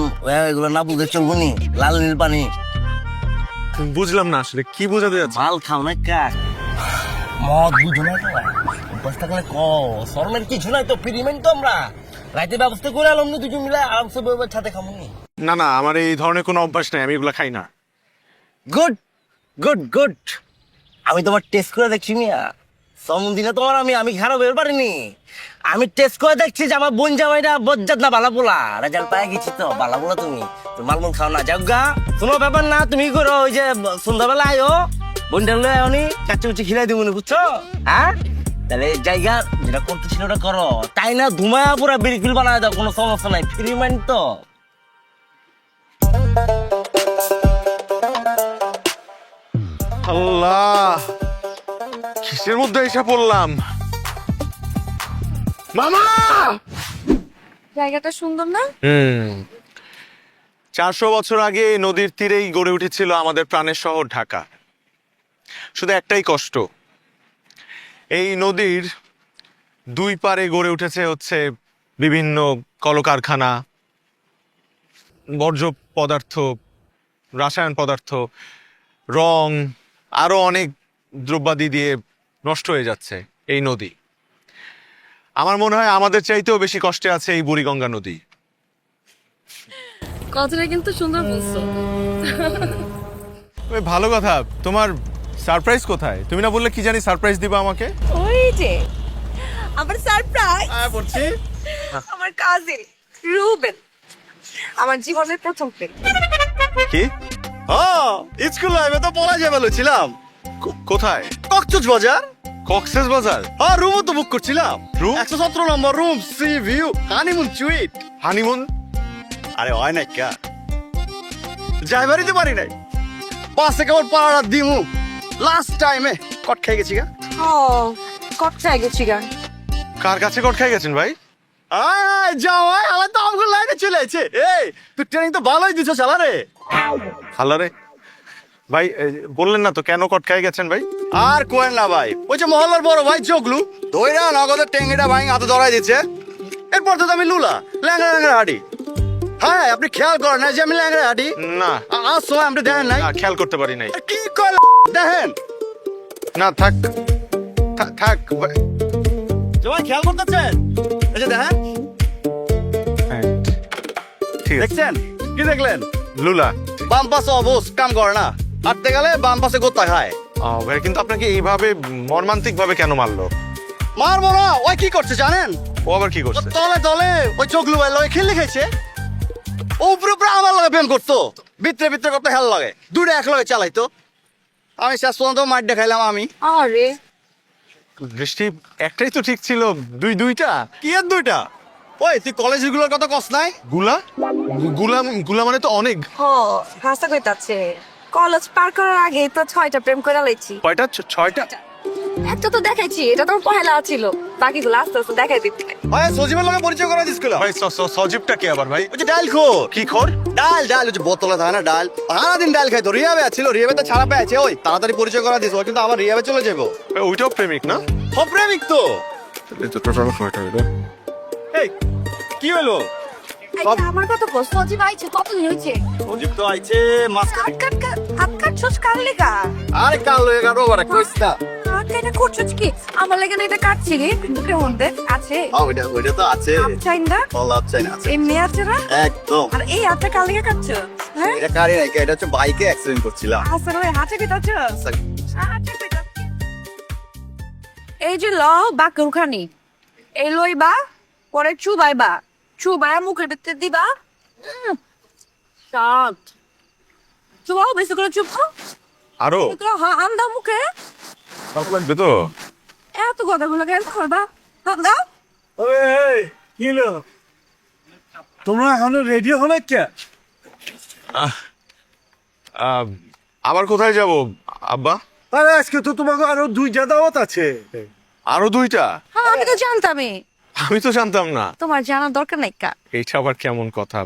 এগুলো না বুঝে চলবো নি। লাল নীল পানি বুঝলাম না আসলে কি বোঝাতে যাচ্ছে। মাল খাও না কাক, মদ বুঝো না তো। অভ্যাস থাকলে শর্মের কিছু নাই তো। পিরিমেন্ট তো আমরা রাইতে ব্যবস্থা করে আলাম না, দুজন মিলে আরামসে ছাদে খামো নি। না না, আমার এই ধরনের কোনো অভ্যাস নাই, আমি এগুলো খাই না। Good good good. আমি তোমার টেস্ট করে দেখছি মিয়া, সমদিনে তোমার আমি খারাপ হয়ে পারিনি। আমি টেস্ট করে দেখছি যে আমার বোন জামাইটা বজ্জাত না বালা পোলা। রেজাল্ট পাই গেছি তো বালা পোলা। তুমি মালমুল খাও না। যাও গা, কোনো ব্যাপার না। তুমি করো ওই যে সন্ধ্যাবেলা আয়ো, বোনটা লয়ে আনি কাচ্চি কুচি খিলাই দিব, বুঝছো? হ্যাঁ তাহলে জায়গা যেটা করতেছিল ওটা করো, তাই না? ধুমায়া পুরা বিরিকুল বানায় দাও, কোনো সমস্যা নাই। ফ্রি মাইন্ড তো। আল্লাহ, কিসের মধ্যে এসে পড়লাম? মামা! জায়গাটা সুন্দর না? 400 বছর আগে এই নদীর তীরেই গড়ে উঠেছিল আমাদের প্রাণের শহর ঢাকা। শুধু একটাই কষ্ট, এই নদীর 2 পারে গড়ে উঠেছে হচ্ছে বিভিন্ন কলকারখানা, বর্জ্য পদার্থ, রাসায়ন পদার্থ, রং, আরো অনেক দ্রব্যাদি দিয়ে নষ্ট হয়ে যাচ্ছে এই নদী। আমার মনে হয় আমাদের চাইতেও বেশি কষ্টে আছে এই বুড়িগঙ্গা নদী। কথাটা কিন্তু সুন্দর বলছো। ভালো কথা। তোমার সারপ্রাইজ কোথায়? তুমি না বললে কি জানি সারপ্রাইজ দিবা আমাকে? ওই যে আমার সারপ্রাইজ। বলছি আমার কাজিন রুবেন, আমার জীবনের প্রথম প্রেম। কি? স্কুল লাইফে তো পড়া যাবে বলেছিলাম। কোথায়? কক্সবাজার। কক্সেস বাজার? হ্যাঁ, রুমও তো বুক করছিলাম। রুম? 117 নম্বর room, sea view, honeymoon suite. Honeymoon? আরে হয় না কা, যাই বাড়িতে পারি নাই। পাশে কেমন পাড়া দিমু লাস্ট টাইমে কট খেয়ে গেছি গা। কট খাই গেছি গা। কার কাছে কট খাই গেছেন ভাই? যাও আমার তো আমগুলো লাইনে চলে আছে। এই তুই ট্রেনিং তো ভালোই দিছো চালা রে। হালারে ভাই, বললেন না তো কেন কট খাই গেছেন ভাই? আর কোয়েন না ভাই, ওই যে মহল্লার বড় ভাই জগলু দইরা নগদের টেঙ্গিটা ভাই হাতে ধরাই দিচ্ছে। এরপর তো আমি লুলা ল্যাংড়া ল্যাংড়া হাঁটি। হ্যাঁ আপনি খেয়াল করেন না যে আমি ল্যাংড়া হাঁটি? না। সময় আপনি দেখেন নাই? খেয়াল করতে পারি নাই। কি কয় দেখেন না থাক থাক জমাই খেয়াল করতেছেন এই যে দেখেন ঠিক আছে দেখছেন কি দেখলেন লুলা বাম পাশে অবশ কাম করে না হাঁটতে গেলে বাম পাশে গোত্তা খায় ভাই কিন্তু আপনাকে এইভাবে মর্মান্তিক ভাবে কেন মারলো? মারবো না ওই কি করছে জানেন ও আবার কি ও করছে? তলে তলে ওই চোখলু ভাই লগে খেলে খাইছে ও উপরে উপরে আমার লগে প্রেম করতো ভিতরে ভিতরে করতে হেল লাগে দুটো এক লগে চালাইতো আমি শেষ পর্যন্ত মার দেখাইলাম আমি আরে বৃষ্টি একটাই তো ঠিক ছিল, দুইটা কি আর দুইটা ওই তুই কলেজগুলোর কথা কস নাই গুলা গুলা গুলা মানে তো অনেক। হ হাসা কইতাছে কলেজ পার করার আগে তো 6টা প্রেম করে লাইছি কয়টা? 6টা? একটা তো দেখাইছি এটা তো পহেলা ছিল বাকিগুলো আস্তে আস্তে দেখাই দিতে ওই সজীবের লগে পরিচয় করা দিছিল ভাই সজীবটা কে আবার ভাই? ওই যে ডাল খোর কি খোর? ডাল ডাল ওই যে বোতলে থাকে না ডাল সারাদিন ডাল খাইতো রিয়াবে ছিল রিয়াবে তো ছাড়া পেয়েছে ওই তাড়াতাড়ি পরিচয় করা দিস ও কিন্তু আবার রিয়াবে চলে যাবো ওইটাও প্রেমিক না? প্রেমিক তো এই কি হলো আমার কত কষ্ট সজীব আইছে কতদিন হইছে সজীব তো আইছে মাছ কাট কাট কাট হাত কাট ছোট কাল লেগা আরে কাল লয়ে গেল ওরে কইছ না কাট এটা করছস কি আমার লাগে না এটা কাটছি রে দুটো মধ্যে আছে ওইটা তো আছে চাইন্দা কলা চাই না আছে এমনি আছে না একদম আর এই হাতটা কাল লেগা কাটছো হ্যাঁ এটা কারি নাই এটা হচ্ছে বাইকে অ্যাক্সিডেন্ট করছিলাম আসলে ওই হাতে কেটাছো এই যে ল বাকুরখানি এই লইবা পরে চুবাইবা চুবাইয়া মুখের ভিতরে দিবা শাক চুবাও বেশি করে চুবাও আরো হ্যাঁ আন্দা মুখে লাগবে তো। এত কথাগুলো কেন করবা দাও কি হলো তোমরা এখনো রেডি হলে কে? আবার কোথায় যাব আব্বা? আরে আজকে তো তোমাকে আরো 2টা দাওয়াত আছে। আরো 2টা? হ্যাঁ আমি তো জানতামই আমি তো জানতাম না। তোমার জানার দরকার নাই কা এইটা আবার কেমন কথা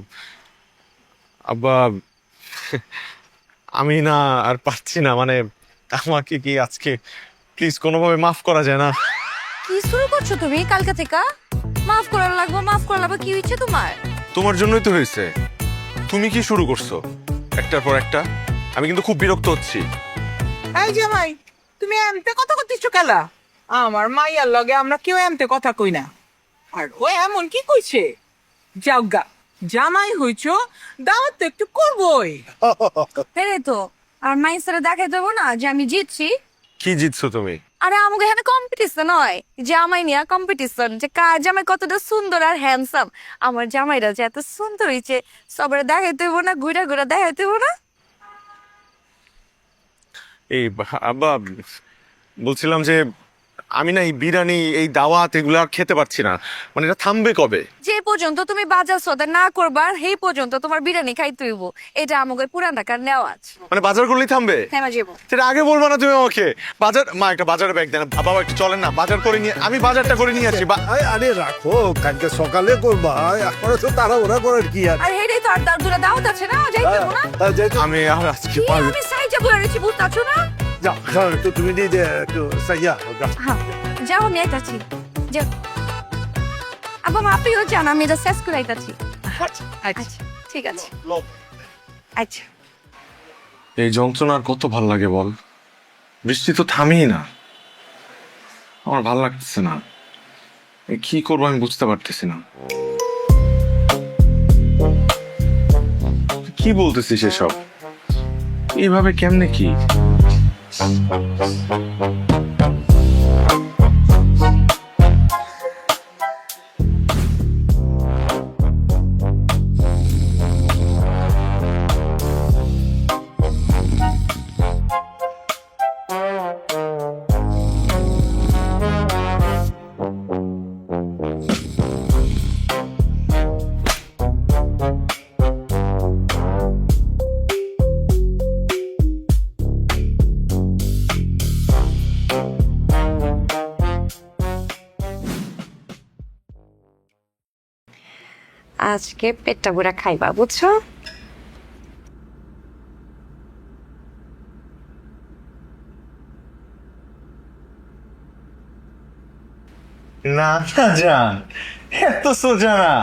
আব্বা? আমি না আর পারছি না, মানে আমাকে কি আজকে প্লিজ কোনোভাবে মাফ করা যায় না? কি শুরু করছো তুমি কালকে থেকে মাফ করার লাগবে কি হইছে তোমার তোমার জন্যই তো হয়েছে। তুমি কি শুরু করছো একটার পর একটা? আমি কিন্তু খুব বিরক্ত হচ্ছি। এই জামাই তুমি এমতে কথা কইতেছো কেলা? আমার মাইয়ার লগে আমরা কেউ এমতে কথা কই না। আর ও এমন কি কইছে? যাওগা জামাই হইছো দাওয়াত তো একটু করবই। ফেরে তো আর মাইসরে দেখাই দেবো না যে আমি জিতছি। কি জিতছো তুমি? আরে আমাকে এখানে কম্পিটিশন হয়, জামাই নিয়ে কম্পিটিশন যে কার জামাই কতটা সুন্দর আর হ্যান্ডসাম। আমার জামাইরা যে এত সুন্দর হয়েছে সবার দেখাইতে হইব না, ঘুরা ঘুরা দেখাইতে হইব না। এই আব্বা বলছিলাম যে আমি না এই বিরিয়ানি এই দাওয়াত এগুলো আর খেতে পারছি না, মানে এটা থামবে কবে? যে পর্যন্ত তুমি বাজার সদা না করবার সেই পর্যন্ত তোমার বিরিয়ানি খাইতে হইব। এটা আমাকে পুরান ঢাকার নেওয়াজ। মানে বাজার করলেই থামবে? হ্যাঁ মা যাবো। সেটা আগে বলবো না তুমি আমাকে? বাজার মা একটা বাজারে ব্যাগ দেন, বাবা একটু চলেন না বাজার করে নিয়ে, আমি বাজারটা করে নিয়ে আসি। আরে রাখো কালকে সকালে করবা, এখন তো তাড়াহুড়া করার কি আর? আর হেডেই তো আর দুটো দাওয়াত আছে না, যাইতে হইব না। আমি আর আজকে কি আমি সাইজা বলে রেছি বুঝতাছো না? যাও একটু তুমি নিজে একটু সাইয়া হ্যাঁ যাও আমি আইতাছি যাও। আবার আপনিও জান আমি এটা শেষ করে আইতাছি। আচ্ছা ঠিক আছে আচ্ছা। এই যন্ত্রণা আর কত ভাল লাগে বল? বৃষ্টি তো থামেই না, আমার ভাল লাগতেছে না। কি করবো আমি বুঝতে পারতেছি না। কি বলতেছিস এসব? এইভাবে কেমনে কি? আজকে পেটটা পুরা খাইবা বুঝছো? না জান, এত সোজা না।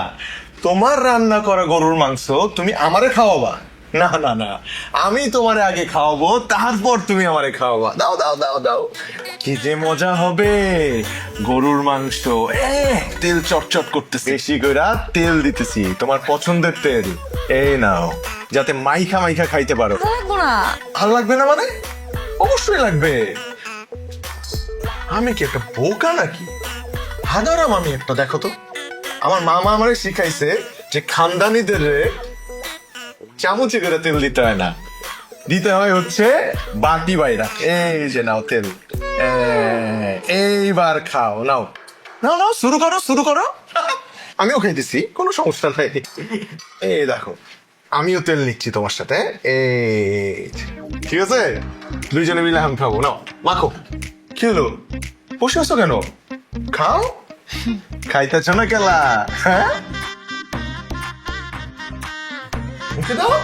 তোমার রান্না করা গরুর মাংস তুমি আমারে খাওয়াবা, না না না, আমি তোমারে আগে খাওয়াবো, তারপর তুমি আমারে খাওয়াবা। দাও দাও দাও দাও, কি যে মজা হবে। গরুর মাংস, তেল চটচট করতেছে, বেশি কইরা তেল দিতেছি, তোমার পছন্দের তেল। এই নাও, যাতে মাইখা মাইখা খাইতে পারো। লাগবো না। ভালো লাগবে না মানে? অবশ্যই লাগবে। আমি কি একটা বোকা নাকি? হাদারাম আমি একটা। দেখো তো, আমার মামা আমারে শিখাইছে যে খানদানিদের চামচে করে তেল দিতে হয় না, দিতে হয় হচ্ছে বাটি বাইরা। এই যে নাও তেল, এইবার খাও। নাও নাও নাও, শুরু করো শুরু করো। আমিও খেয়ে দিছি, কোনো সমস্যা নাই। এই দেখো, আমিও তেল নিচ্ছি তোমার সাথে। এই ঠিক আছে, দুইজনে মিলে আমি খাবো। নাও মাখো। কি হলো, বসে আছো কেন? খাও, খাইতেছ না কেলা? হ্যাঁ, মুখে দাও।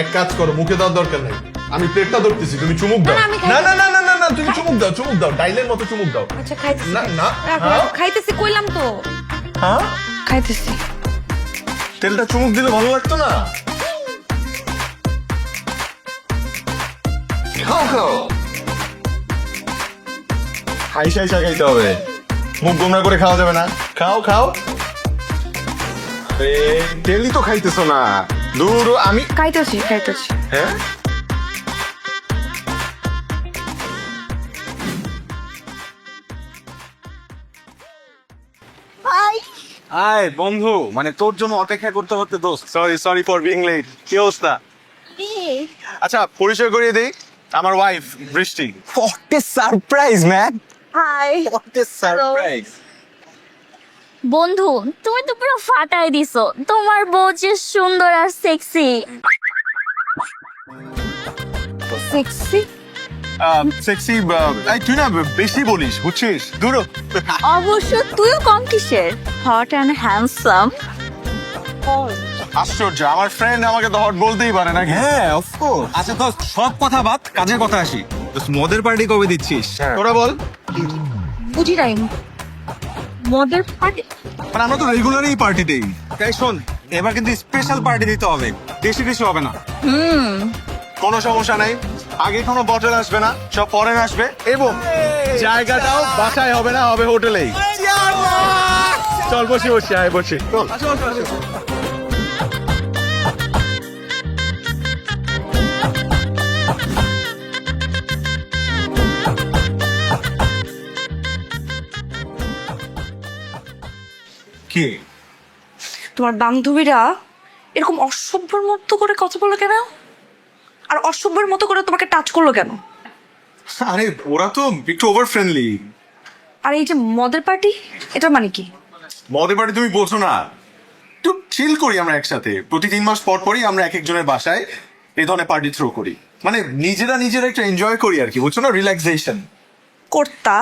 এক কাজ করো, মুখে দেওয়ার দরকার নেই, আমি প্লেটটা ধরতেছি, তুমি চুমুক দাও। না না না না না না, তুমি চুমুক দাও, চুমুক দাও, ডাইলের মতো চুমুক দাও। আচ্ছা খাইতেছি। না না, খাইতেছি কইলাম তো। হ্যাঁ, খাইতেছি। তেলটা চুমুক দিলে ভালো লাগতো না? খাও খাও, হাইসা হাইসা খাইতে হবে, মুখ গোমরা করে খাওয়া যাবে না। খাও খাও। তেলই তো খাইতেছো না। দূর, আমি খাইতেছি খাইতেছি। হ্যাঁ, আয় বন্ধু, মানে তোর জন্য অপেক্ষা করতে করতে দোস্ত। Sorry sorry for being late. কি অবস্থা? আচ্ছা, পরিচয় করিয়ে দেই, আমার ওয়াইফ বৃষ্টি। What a surprise, man! Hi. What a surprise! বন্ধু তুমি তো পুরো ফাটাই দিছো, তোমার বউ যে সুন্দর আর সেক্সি। সেক্সি? সেক্সি? তুই না বেশি বলিস, বুঝছিস? দূর হ। অবশ্য তুইও কম কিসের, হট অ্যান্ড হ্যান্ডসাম। আশ্চর্য, আমার ফ্রেন্ড আমাকে তো হট বলতেই পারে না। হ্যাঁ, of course. আচ্ছা তো সব কথা বাদ, কাজের কথা আসি। মদের পার্টি কবে দিচ্ছিস? তোরা বল। বুঝি নাই। মদের পার্টি? মানে আমরা তো রেগুলারই পার্টি দেই। তাই শোন, এবার কিন্তু স্পেশাল পার্টি দিতে হবে, বেশি বেশি হবে না। কোনো সমস্যা নাই, আগে কোনো বটল আসবে না, সব পরে আসবে, এবং জায়গাটাও বাসায় হবে না, হবে হোটেলেই। চল বসি বসি, আয় বসি। কি তোমার বান্ধবীরা এরকম অসভ্যর মতো করে কথা বলে কেন? আর অসভ্যের মতো করে তোমাকে টাচ করলো কেন? আরে ওরা তো একটু ওভার ফ্রেন্ডলি। আর এই যে মদের পার্টি, এটা মানে কি? মদের পার্টি তুমি বোঝো না, একটু চিল করি আমরা একসাথে। প্রতি 3 মাস পর পরই আমরা এক একজনের বাসায় এই ধরনের পার্টি থ্রো করি, মানে নিজেরা একটু এনজয় করি আর কি, বুঝছো না? রিল্যাক্সেশন করতা,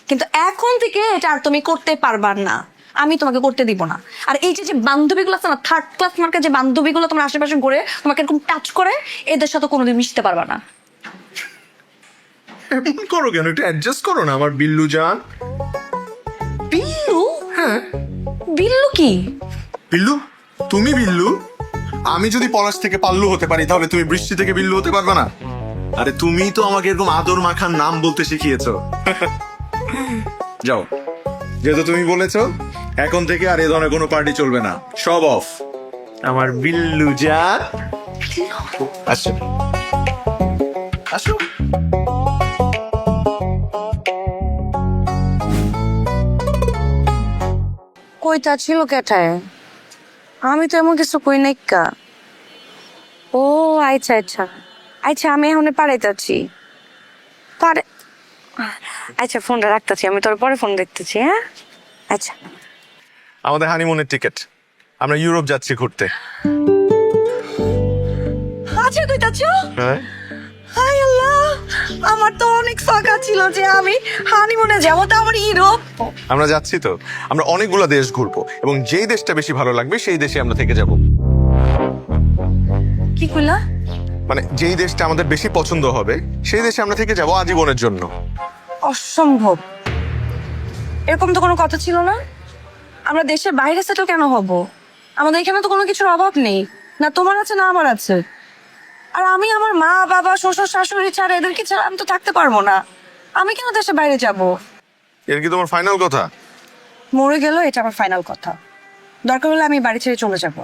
কিন্তু এখন থেকে এটা আর তুমি করতে পারবার না, আমি তোমাকে করতে দিব না। আর এই যে বান্ধবীগুলো আছে না, থার্ড ক্লাস মার্কের যে বান্ধবীগুলো তোমার আশেপাশে ঘুরে তোমাকে এরকম টাচ করে, এদের সাথে কোনোদিন মিশতে পারবা না। এমন করো কেন? একটু অ্যাডজাস্ট করো না আমার বিল্লু জান। বিল্লু? হ্যাঁ, বিল্লু কি? বিল্লু? তুমি বিল্লু? আমি যদি পলাশ থেকে পাল্লু হতে পারি, তাহলে তুমি বৃষ্টি থেকে বিল্লু হতে পারবে না? আরে তুমি তো আমাকে এরকম আদর মাখার নাম বলতে শিখিয়েছো। যাও, যেহেতু তুমি বলেছো, এখন থেকে আর এ ধরনের কোনো পার্টি চলবে না, সব অফ। আমার বিল্লু জান আসো আসো। কইতা ছিল কেঠায়? আমি তো এমন কিছু কই নাই কা। ও আচ্ছা আচ্ছা আচ্ছা, আমি এখন পাড়াইতেছি। পারে, আচ্ছা ফোনটা রাখতেছি, আমি তোর পরে ফোন দেখতেছি। হ্যাঁ আচ্ছা। আমাদের হানিমুনের টিকিট, আমরা ইউরোপ যাচ্ছি ঘুরতে। আচ্ছা কইতাছ? হ্যাঁ। হাই আল্লাহ, আমার তো অনেক ফাঁকা ছিল যে আমি হানিমুনে যাবো, তো আমার ইউরোপ। আমরা যাচ্ছি তো, আমরা অনেকগুলো দেশ ঘুরবো, এবং যেই দেশটা বেশি ভালো লাগবে সেই দেশে আমরা থেকে যাব। কি কইলা? মানে যেই দেশটা আমাদের বেশি পছন্দ হবে সেই দেশে আমরা থেকে যাব আজীবনের জন্য। অসম্ভব, এরকম তো কোনো কথা ছিল না। আমরা দেশের বাইরে সেটেল কেন হব? আমাদের এখানে তো কোনো কিছুর অভাব নেই, না তোমার আছে না আমার আছে। আর আমি আমার মা বাবা শ্বশুর শাশুড়ি ছাড়া এদেরকে ছাড়া আমি তো থাকতে পারবো না। আমি কেন দেশের বাইরে যাব? এর কি তোমার ফাইনাল কথা? মরে গেল এটা আমার ফাইনাল কথা। দরকার হলে আমি বাড়ি ছেড়ে চলে যাব,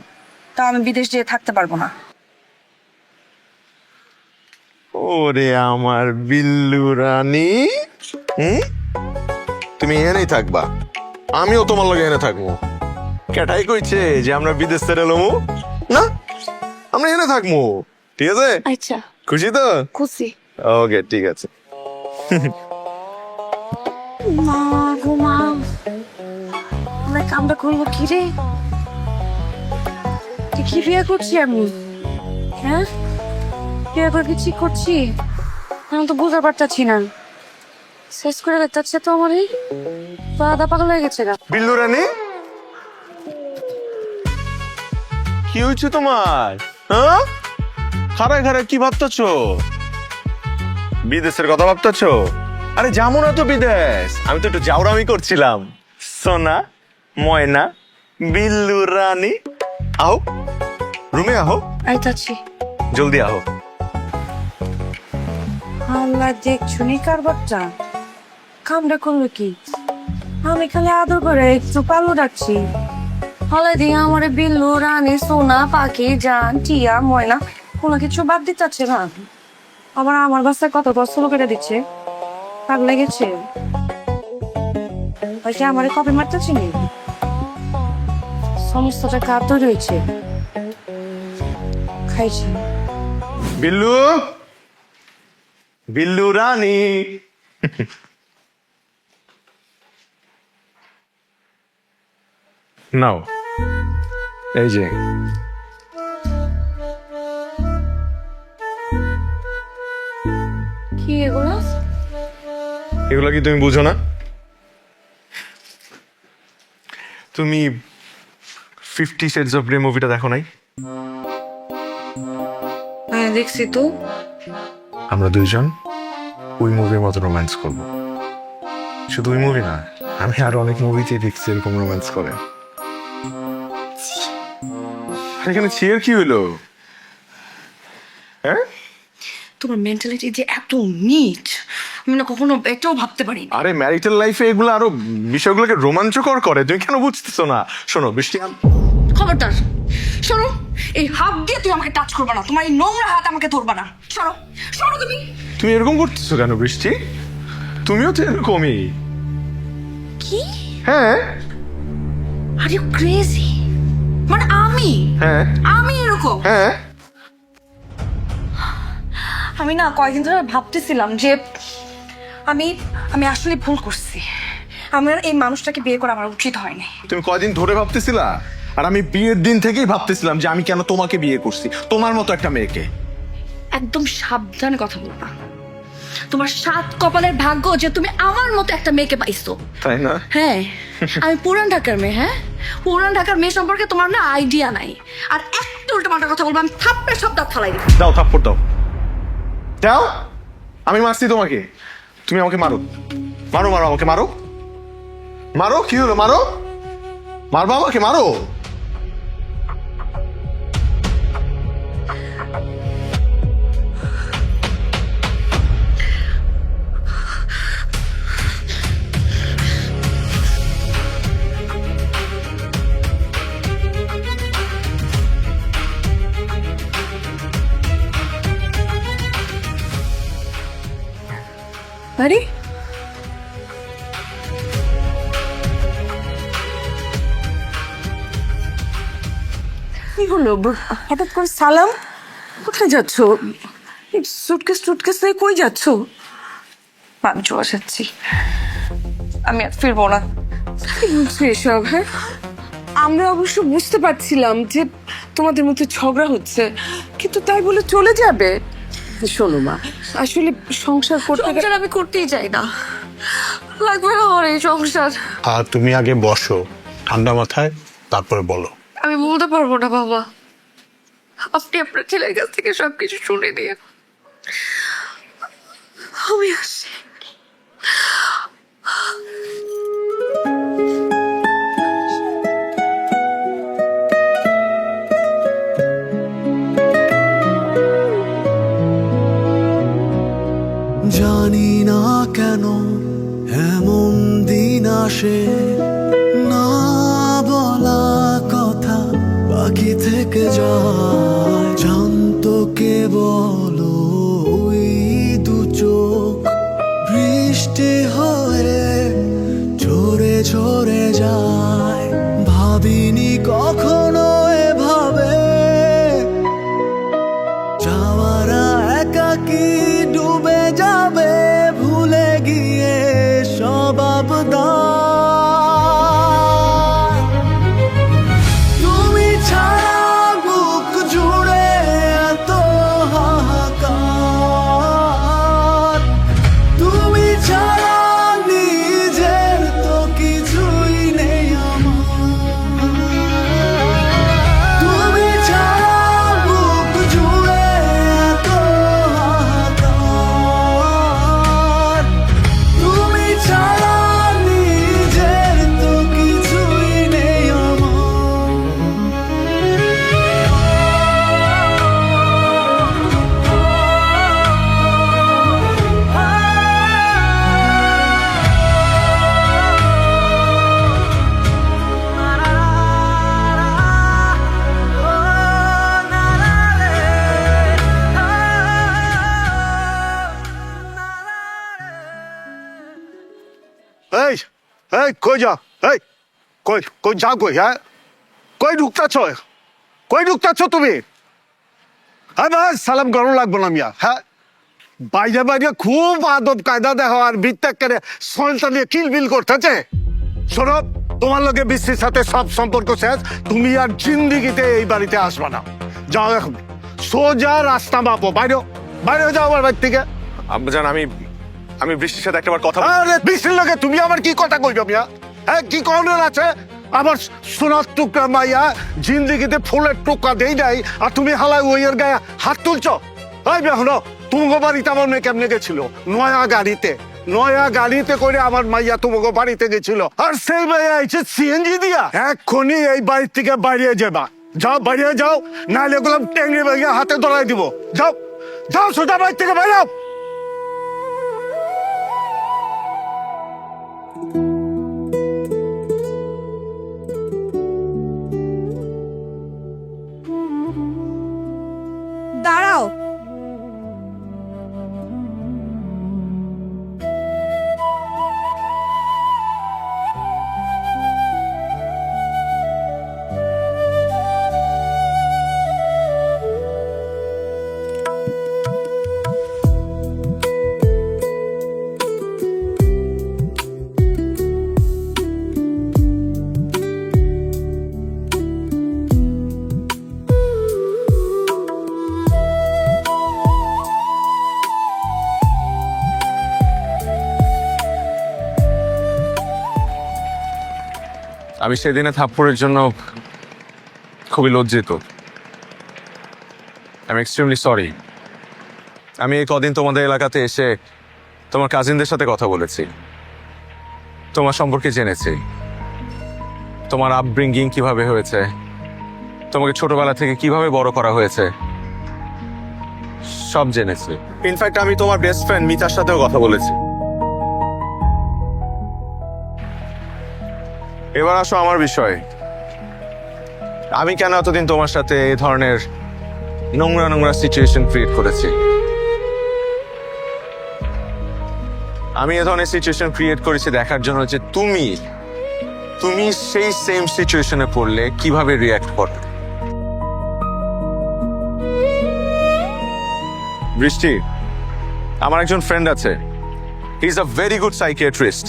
তাও আমি বিদেশ যেয়ে থাকতে পারবো না। ওরে আমার বিল্লু রানী, তুমি এনেই থাকবা, আমিও তোমার লগে এনে থাকবো। কেটাই কইছে যে আমরা বিদেশ ছেড়ে লমু না, আমরা এনে থাকবো। ঠিক আছে? আচ্ছা, খুশি তো? খুশি। ওকে, ঠিক আছে। মা গো মা, আমরা কামটা করবো কি রে? কি বিয়ে করছি আমি? হ্যাঁ, বিয়ে করে কি ঠিক করছি? আমি তো বুঝতে পারতাছি না। শেষ করে দেখতেছে তো আমার এই দাদা পাগল হয়ে গেছে গা। বিল্লু রানী, কি হয়েছে তোমার? হ্যাঁ, খারায় খারায় কি ভাবতেছো? বিদেশের কথা ভাবতেছো? আরে যাবো না তো বিদেশ, আমি তো একটু জাউরামি করছিলাম। সোনা ময়না বিল্লু রানী, আও রুমে আহো। আইতাছি। জলদি আহো। আল্লাহ দেখছো নি কারবারটা কামটা করলো কি? আমি খালি আদর করে একটু পালু ডাকছি, হলে দিয়ে আমার বিল্লু রানী সোনা পাখি জান টিয়া ময়না কোনো কিছু বাদ দিচ্ছে না। আবার আমার বাসায় কত কষ্ট করে দিচ্ছে, পাগ লেগেছে। আমার কবে মারতেছি নি, সমস্তটা কাত রয়েছে খাইছি। বিল্লু, বিল্লু রানী, নাও এই যে। কি এগুলো? এগুলো কি তুমি বুঝো না? তুমি 50 Shades of Grey মুভিটা দেখো নাই? হ্যাঁ দেখছি তো। আমরা দুইজন ওই মুভির মতো রোম্যান্স করব। শুধু ওই মুভি না, আমি আরো অনেক মুভিতে দেখছি এরকম রোম্যান্স করে। এখানে চিয়ার কি হইলো? হ্যাঁ, তোমার মেন্টালিটি যে এত নিট আমি না কখনো এটাও ভাবতে পারি। আরে ম্যারিটাল লাইফে এগুলো আরো বিষয়গুলোকে রোমাঞ্চকর করে, তুমি কেন বুঝতেছো না? শোনো বৃষ্টি, খবরদার শোনো, এই হাত দিয়ে তুই আমাকে টাচ করবা না, তোমার এই নোংরা হাত আমাকে ধরবা না। সরো সরো তুমি। তুমি এরকম করতেছো কেন বৃষ্টি? তুমিও তো এরকমই। কি? হ্যাঁ। Are you crazy? মানে আমি? হ্যাঁ। আমি এরকম? হ্যাঁ। আমি না কয়েকদিন ধরে ভাবতেছিলাম যে আমি আমি আসলে ভুল করছি, আমার এই মানুষটাকে বিয়ে করা আমার উচিত হয়নি। তুমি কয়দিন ধরে ভাবতেছিলা, আর আমি বিয়ের দিন থেকেই ভাবতেছিলাম যে আমি কেন তোমাকে বিয়ে করছি, তোমার মতো একটা মেয়েকে। একদম সাবধানে কথা বলবা, তোমার সাত কপালের ভাগ্য যে তুমি আমার মতো একটা মেয়েকে পাইছো। তাই না? হ্যাঁ, আমি পুরান ঢাকার মেয়ে। হ্যাঁ, পুরান ঢাকার মেয়ে সম্পর্কে তোমার না আইডিয়া নাই। আর একটা উল্টোপাল্টা কথা বলবো আমি থাপ্পড়ে সব দাঁত ফালাই দিই। দাও থাপ্পড় দাও, দাও। আমি মারছি তোমাকে, তুমি আমাকে মারো, মারো মারো আমাকে, মারো মারো। কি হলো? মারো, মারবা আমাকে, মারো। আরে কি হলো হঠাৎ করে সালাম? কোথায় যাচ্ছ? সুটকেস টুটকেস নিয়ে কই যাচ্ছ? আমি চলে যাচ্ছি, আমি আর ফিরবো না। কি বলছো এসব? হ্যাঁ, আমরা অবশ্য বুঝতে পারছিলাম যে তোমাদের মধ্যে ঝগড়া হচ্ছে, কিন্তু তাই বলে চলে যাবে? শোনো মা, আসলে সংসার করতে সংসার আমি করতেই চাই না, লাগবে না আমার এই সংসার। আর তুমি আগে বসো ঠান্ডা মাথায়, তারপরে বলো। আমি বলতে পারবো না বাবা, আপনি আপনার ছেলের কাছ থেকে সবকিছু শুনে নিয়ে আমি আসি। কেন এমন দিন আসে, না বলা কথা বাকি থেকে যায়, জানতো কেবল ওই দু চোখ, বৃষ্টি হয়ে ঝরে ঝরে যায়। ভাবিনি কখনো এভাবে যাওয়ারা একাকি ডুবে যাবে, ভুলে গিয়ে সব আবদার। তুমি ছাড়া বুক জুড়ে এত হাহাকার, তুমি ছাড়া নিজের তো কিছুই নেই আমার। তুমি ছাড়া বুক জুড়ে এত হাহাকার, তুমি ছাড়া নিজের তো কিছুই নেই এই এই কই যা, এই কই কই যাও, কই হ্যাঁ কই ঢুকতাছ, কই ঢুকতাছ তুমি? আমার সালাম গরম লাগবো না মিয়া, হ্যাঁ বাইরে বাইরে খুব আদব কায়দা দেখা আর বিত্তাক করে সলতা নিয়ে কিলবিল করতেছে। শোনো, তোমার লগে বৃষ্টির সাথে সব সম্পর্ক শেষ, তুমি আর জিন্দিগিতে এই বাড়িতে আসবা না। যাও এখন সোজা রাস্তা মাপো, বাইরে বাইরে যাও আমার বাড়ি থেকে। আব্বাজান আমি বৃষ্টির সাথে একটাবার কথা আরে বৃষ্টির লগে তুমি আমার কি কথা কইবে মিয়া, হ্যাঁ কি কনের আছে? আমার সোনার টুকরা মাইয়া জিন্দিগিতে ফুলের টুকরা দেই নাই, আর তুমি হালাই ওইয়ের গায়ে হাত তুলছো। এই বেহনো, তুমগো বাড়িতে আমার মেয়ে কেমনে গেছিল? নয়া গাড়িতে করে আমার মাইয়া তুমগো বাড়িতে গেছিল, আর সেই মাইয়া আইছে সিএনজি দিয়া। এক্ষুনি এই বাড়ির থেকে বাইরে যাবা, যাও বাইরে যাও, নাহলে এগুলো টেঙ্গি ভেঙে হাতে ধরাই দিব। যাও যাও সোজা বাড়ি থেকে বেরাও। দাঁড়াও, আমি সেদিনে থাপ্পড়ের জন্য খুবই লজ্জিত। I am extremely sorry. আমি এই কদিন তোমাদের এলাকাতে এসে তোমার কাজিনদের সাথে কথা বলেছি, তোমার সম্পর্কে জেনেছি, তোমার আপব্রিঙ্গিং কিভাবে হয়েছে, তোমাকে ছোটবেলা থেকে কিভাবে বড় করা হয়েছে, সব জেনেছি। ইনফ্যাক্ট আমি তোমার বেস্ট ফ্রেন্ড মিতার সাথেও কথা বলেছি। এবার আসো আমার বিষয়। আমি কেন এতদিন তোমার সাথে এই ধরনের নোংরা নোংরা সিচুয়েশন ক্রিয়েট করেছি? আমি এ ধরনের সিচুয়েশন ক্রিয়েট করেছি দেখার জন্য যে তুমি সেই সেম সিচুয়েশনে পড়লে কিভাবে রিয়্যাক্ট করো। বৃষ্টি, আমার একজন ফ্রেন্ড আছে, he is a very good psychiatrist.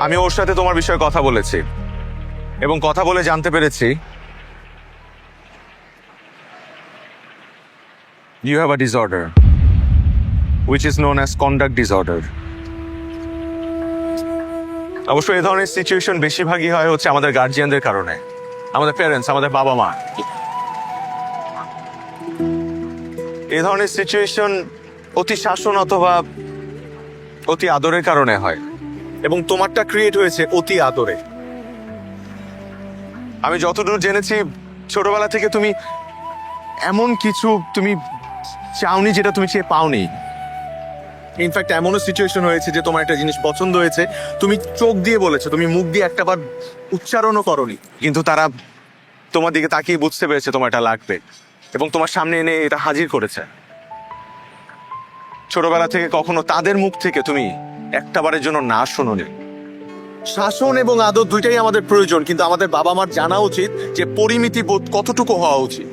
আমি ওর সাথে তোমার বিষয়ে কথা বলেছি এবং কথা বলে জানতে পেরেছি you have a disorder which is known as conduct disorder. অবশ্য এই ধরনের সিচুয়েশন বেশিরভাগই হয় হচ্ছে আমাদের গার্জিয়ানদের কারণে, আমাদের প্যারেন্টস, আমাদের বাবা মা। এই ধরনের সিচুয়েশন অতি শাসন অথবা অতি আদরের কারণে হয়, এবং তোমারটা ক্রিয়েট হয়েছে অতি আদরে। আমি যতদূর জেনেছি ছোটবেলা থেকে তুমি এমন কিছু তুমি চাওনি যেটা তুমি চেয়ে পাওনি। ইনফ্যাক্ট এমনও সিচুয়েশন হয়েছে যে তোমার একটা জিনিস পছন্দ হয়েছে, তুমি চোখ দিয়ে বলেছো, তুমি মুখ দিয়ে একটাবার উচ্চারণও করনি, কিন্তু তারা তোমার দিকে তাকিয়ে বুঝতে পেরেছে তোমার এটা লাগবে এবং তোমার সামনে এনে এটা হাজির করেছে। ছোটবেলা থেকে কখনো তাদের মুখ থেকে তুমি একটাবারের জন্য না শোনোনি। শাসন এবং আদর দুইটাই আমাদের প্রয়োজন, কিন্তু আমাদের বাবা মার জানা উচিত যে পরিমিতি বোধ কতটুকু হওয়া উচিত।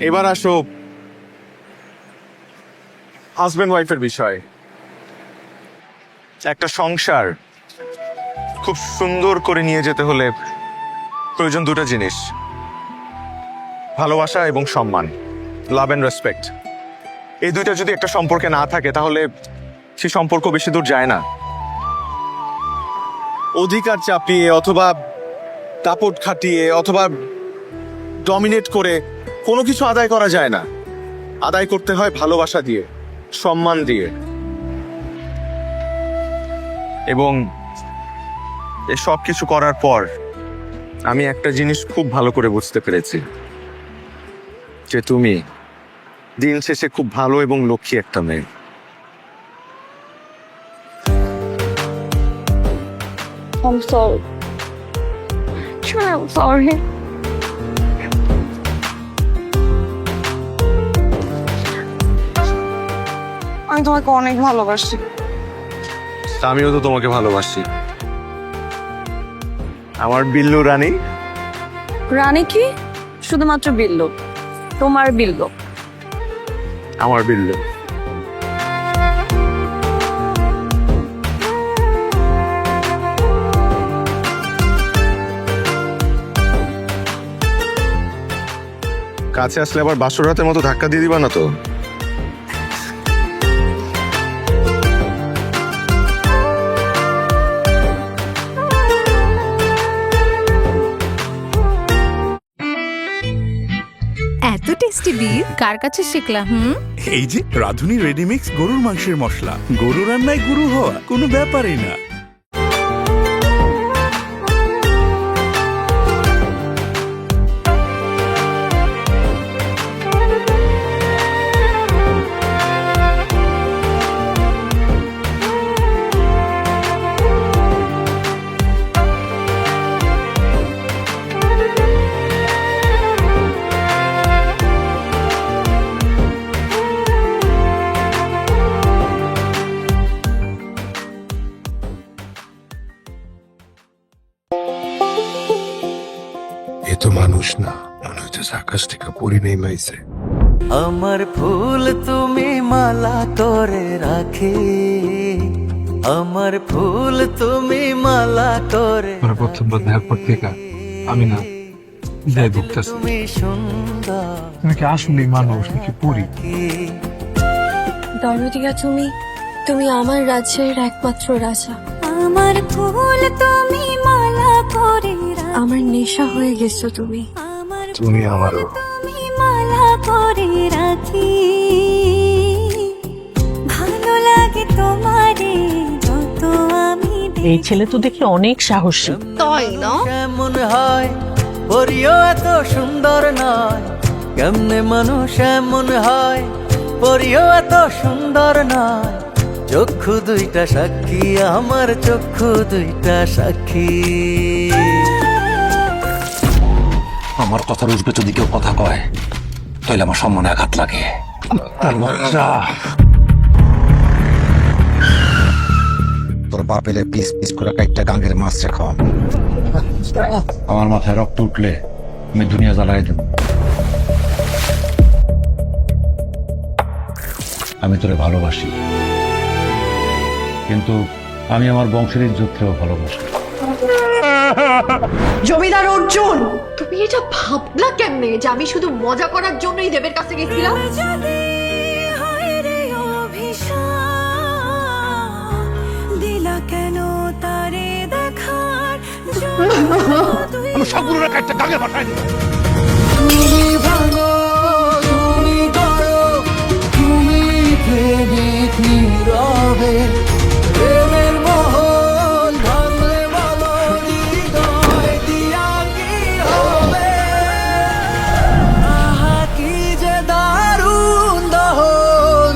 এবার আসো হাজবেন্ড ওয়াইফের বিষয়। একটা সংসার খুব সুন্দর করে নিয়ে যেতে হলে প্রয়োজন দুটো জিনিস, ভালোবাসা এবং সম্মান, লাভ অ্যান্ড রেসপেক্ট। এই দুইটা যদি একটা সম্পর্কে না থাকে তাহলে সেই সম্পর্ক বেশি দূর যায় না। অধিকার চাপিয়ে অথবা দাপট খাটিয়ে অথবা ডমিনেট করে কোনো কিছু আদায় করা যায় না। আদায় করতে হয় ভালোবাসা দিয়ে, সম্মান দিয়ে। এবং এসব কিছু করার পর আমি একটা জিনিস খুব ভালো করে বুঝতে পেরেছি, যে তুমি দিন শেষে খুব ভালো এবং লক্ষ্মী একটা মেয়ে। I'm sorry. Sure, I'm sorry. আমি তোমাকে অনেক ভালোবাসি। আমিও তো তোমাকে ভালোবাসি আমার বিল্লু রানী। রানী কি? শুধুমাত্র বিল্লু, তোমার বিল্লু। আমার বিল্লু। কাছে আসলে আবার বাসর রাতের মতো ধাক্কা দিয়ে দিবা না তো? এত টেস্টি বিফ কার কাছে শিখলা? এই যে রাধুনী রেডিমিক্স গরুর মাংসের মশলা, গরু রান্নায় গুরু হওয়া কোনো ব্যাপারই না। এ তো মানুষ না, মনে হচ্ছে আকাশ থেকে পরি নেমেছে। আমার ফুল তুমি মালা করে রাখি, আমার ফুল তুমি মালা করে প্রথমবার দেখা করতে আমি না যাই ভুগতেছি। তুমি সুন্দর, তুমি কি আসলে মানুষ নাকি পরি? দরদিকা, তুমি আমার রাজ্যের একমাত্র রাজা। আমার ফুল তুমি মালা করে আমার নেশা হয়ে গেছো তুমি। তুমি আমারও। তুমি মালা করে রাখি, ভালো লাগে তোমারে যত আমি। এই ছেলে তো দেখি অনেক সাহসী। তাই না? কেমন হয় পরিও এত সুন্দর নয়, কেমনে মানুষ এমন হয় পরিও এত সুন্দর নয়। চক্ষু দুইটা সাক্ষী, আমার চক্ষু দুইটা সাক্ষী। আমার কথার উঠবে যদি কেউ কথা কয় তাহলে আমার সম্মানে আঘাত লাগে। তোর বাপ এলে পিস পিস করে কাইটটা গাঙ্গের মাছ খাওয়া। আমার মাথায় রক্ত উঠলে আমি দুনিয়া জ্বালাই দেব। আমি তোরে ভালোবাসি, কিন্তু আমি আমার বংশের ইজ্জতকেও ভালোবাসি। জমিদার অর্জুন, তুমি এটা ভাবলা কেমনে যে আমি শুধু মজা করার জন্যই দেবের কাছে গেছিলাম? দিলা কেন তারে দেখার আমি সবগুলো একটা গাঙে পাঠাই দিব। তুমি ভাঙো, তুমি করো, তুমি প্রেমিক নীরবে। প্রেমের মহল ভাঙলে বলো হৃদয় দিয়া কি হবে? আহা কি যে দারুণ দহন,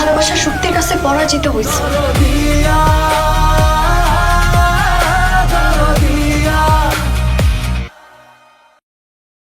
ভালোবাসার শক্তির কাছে পরাজিত হয়েছে।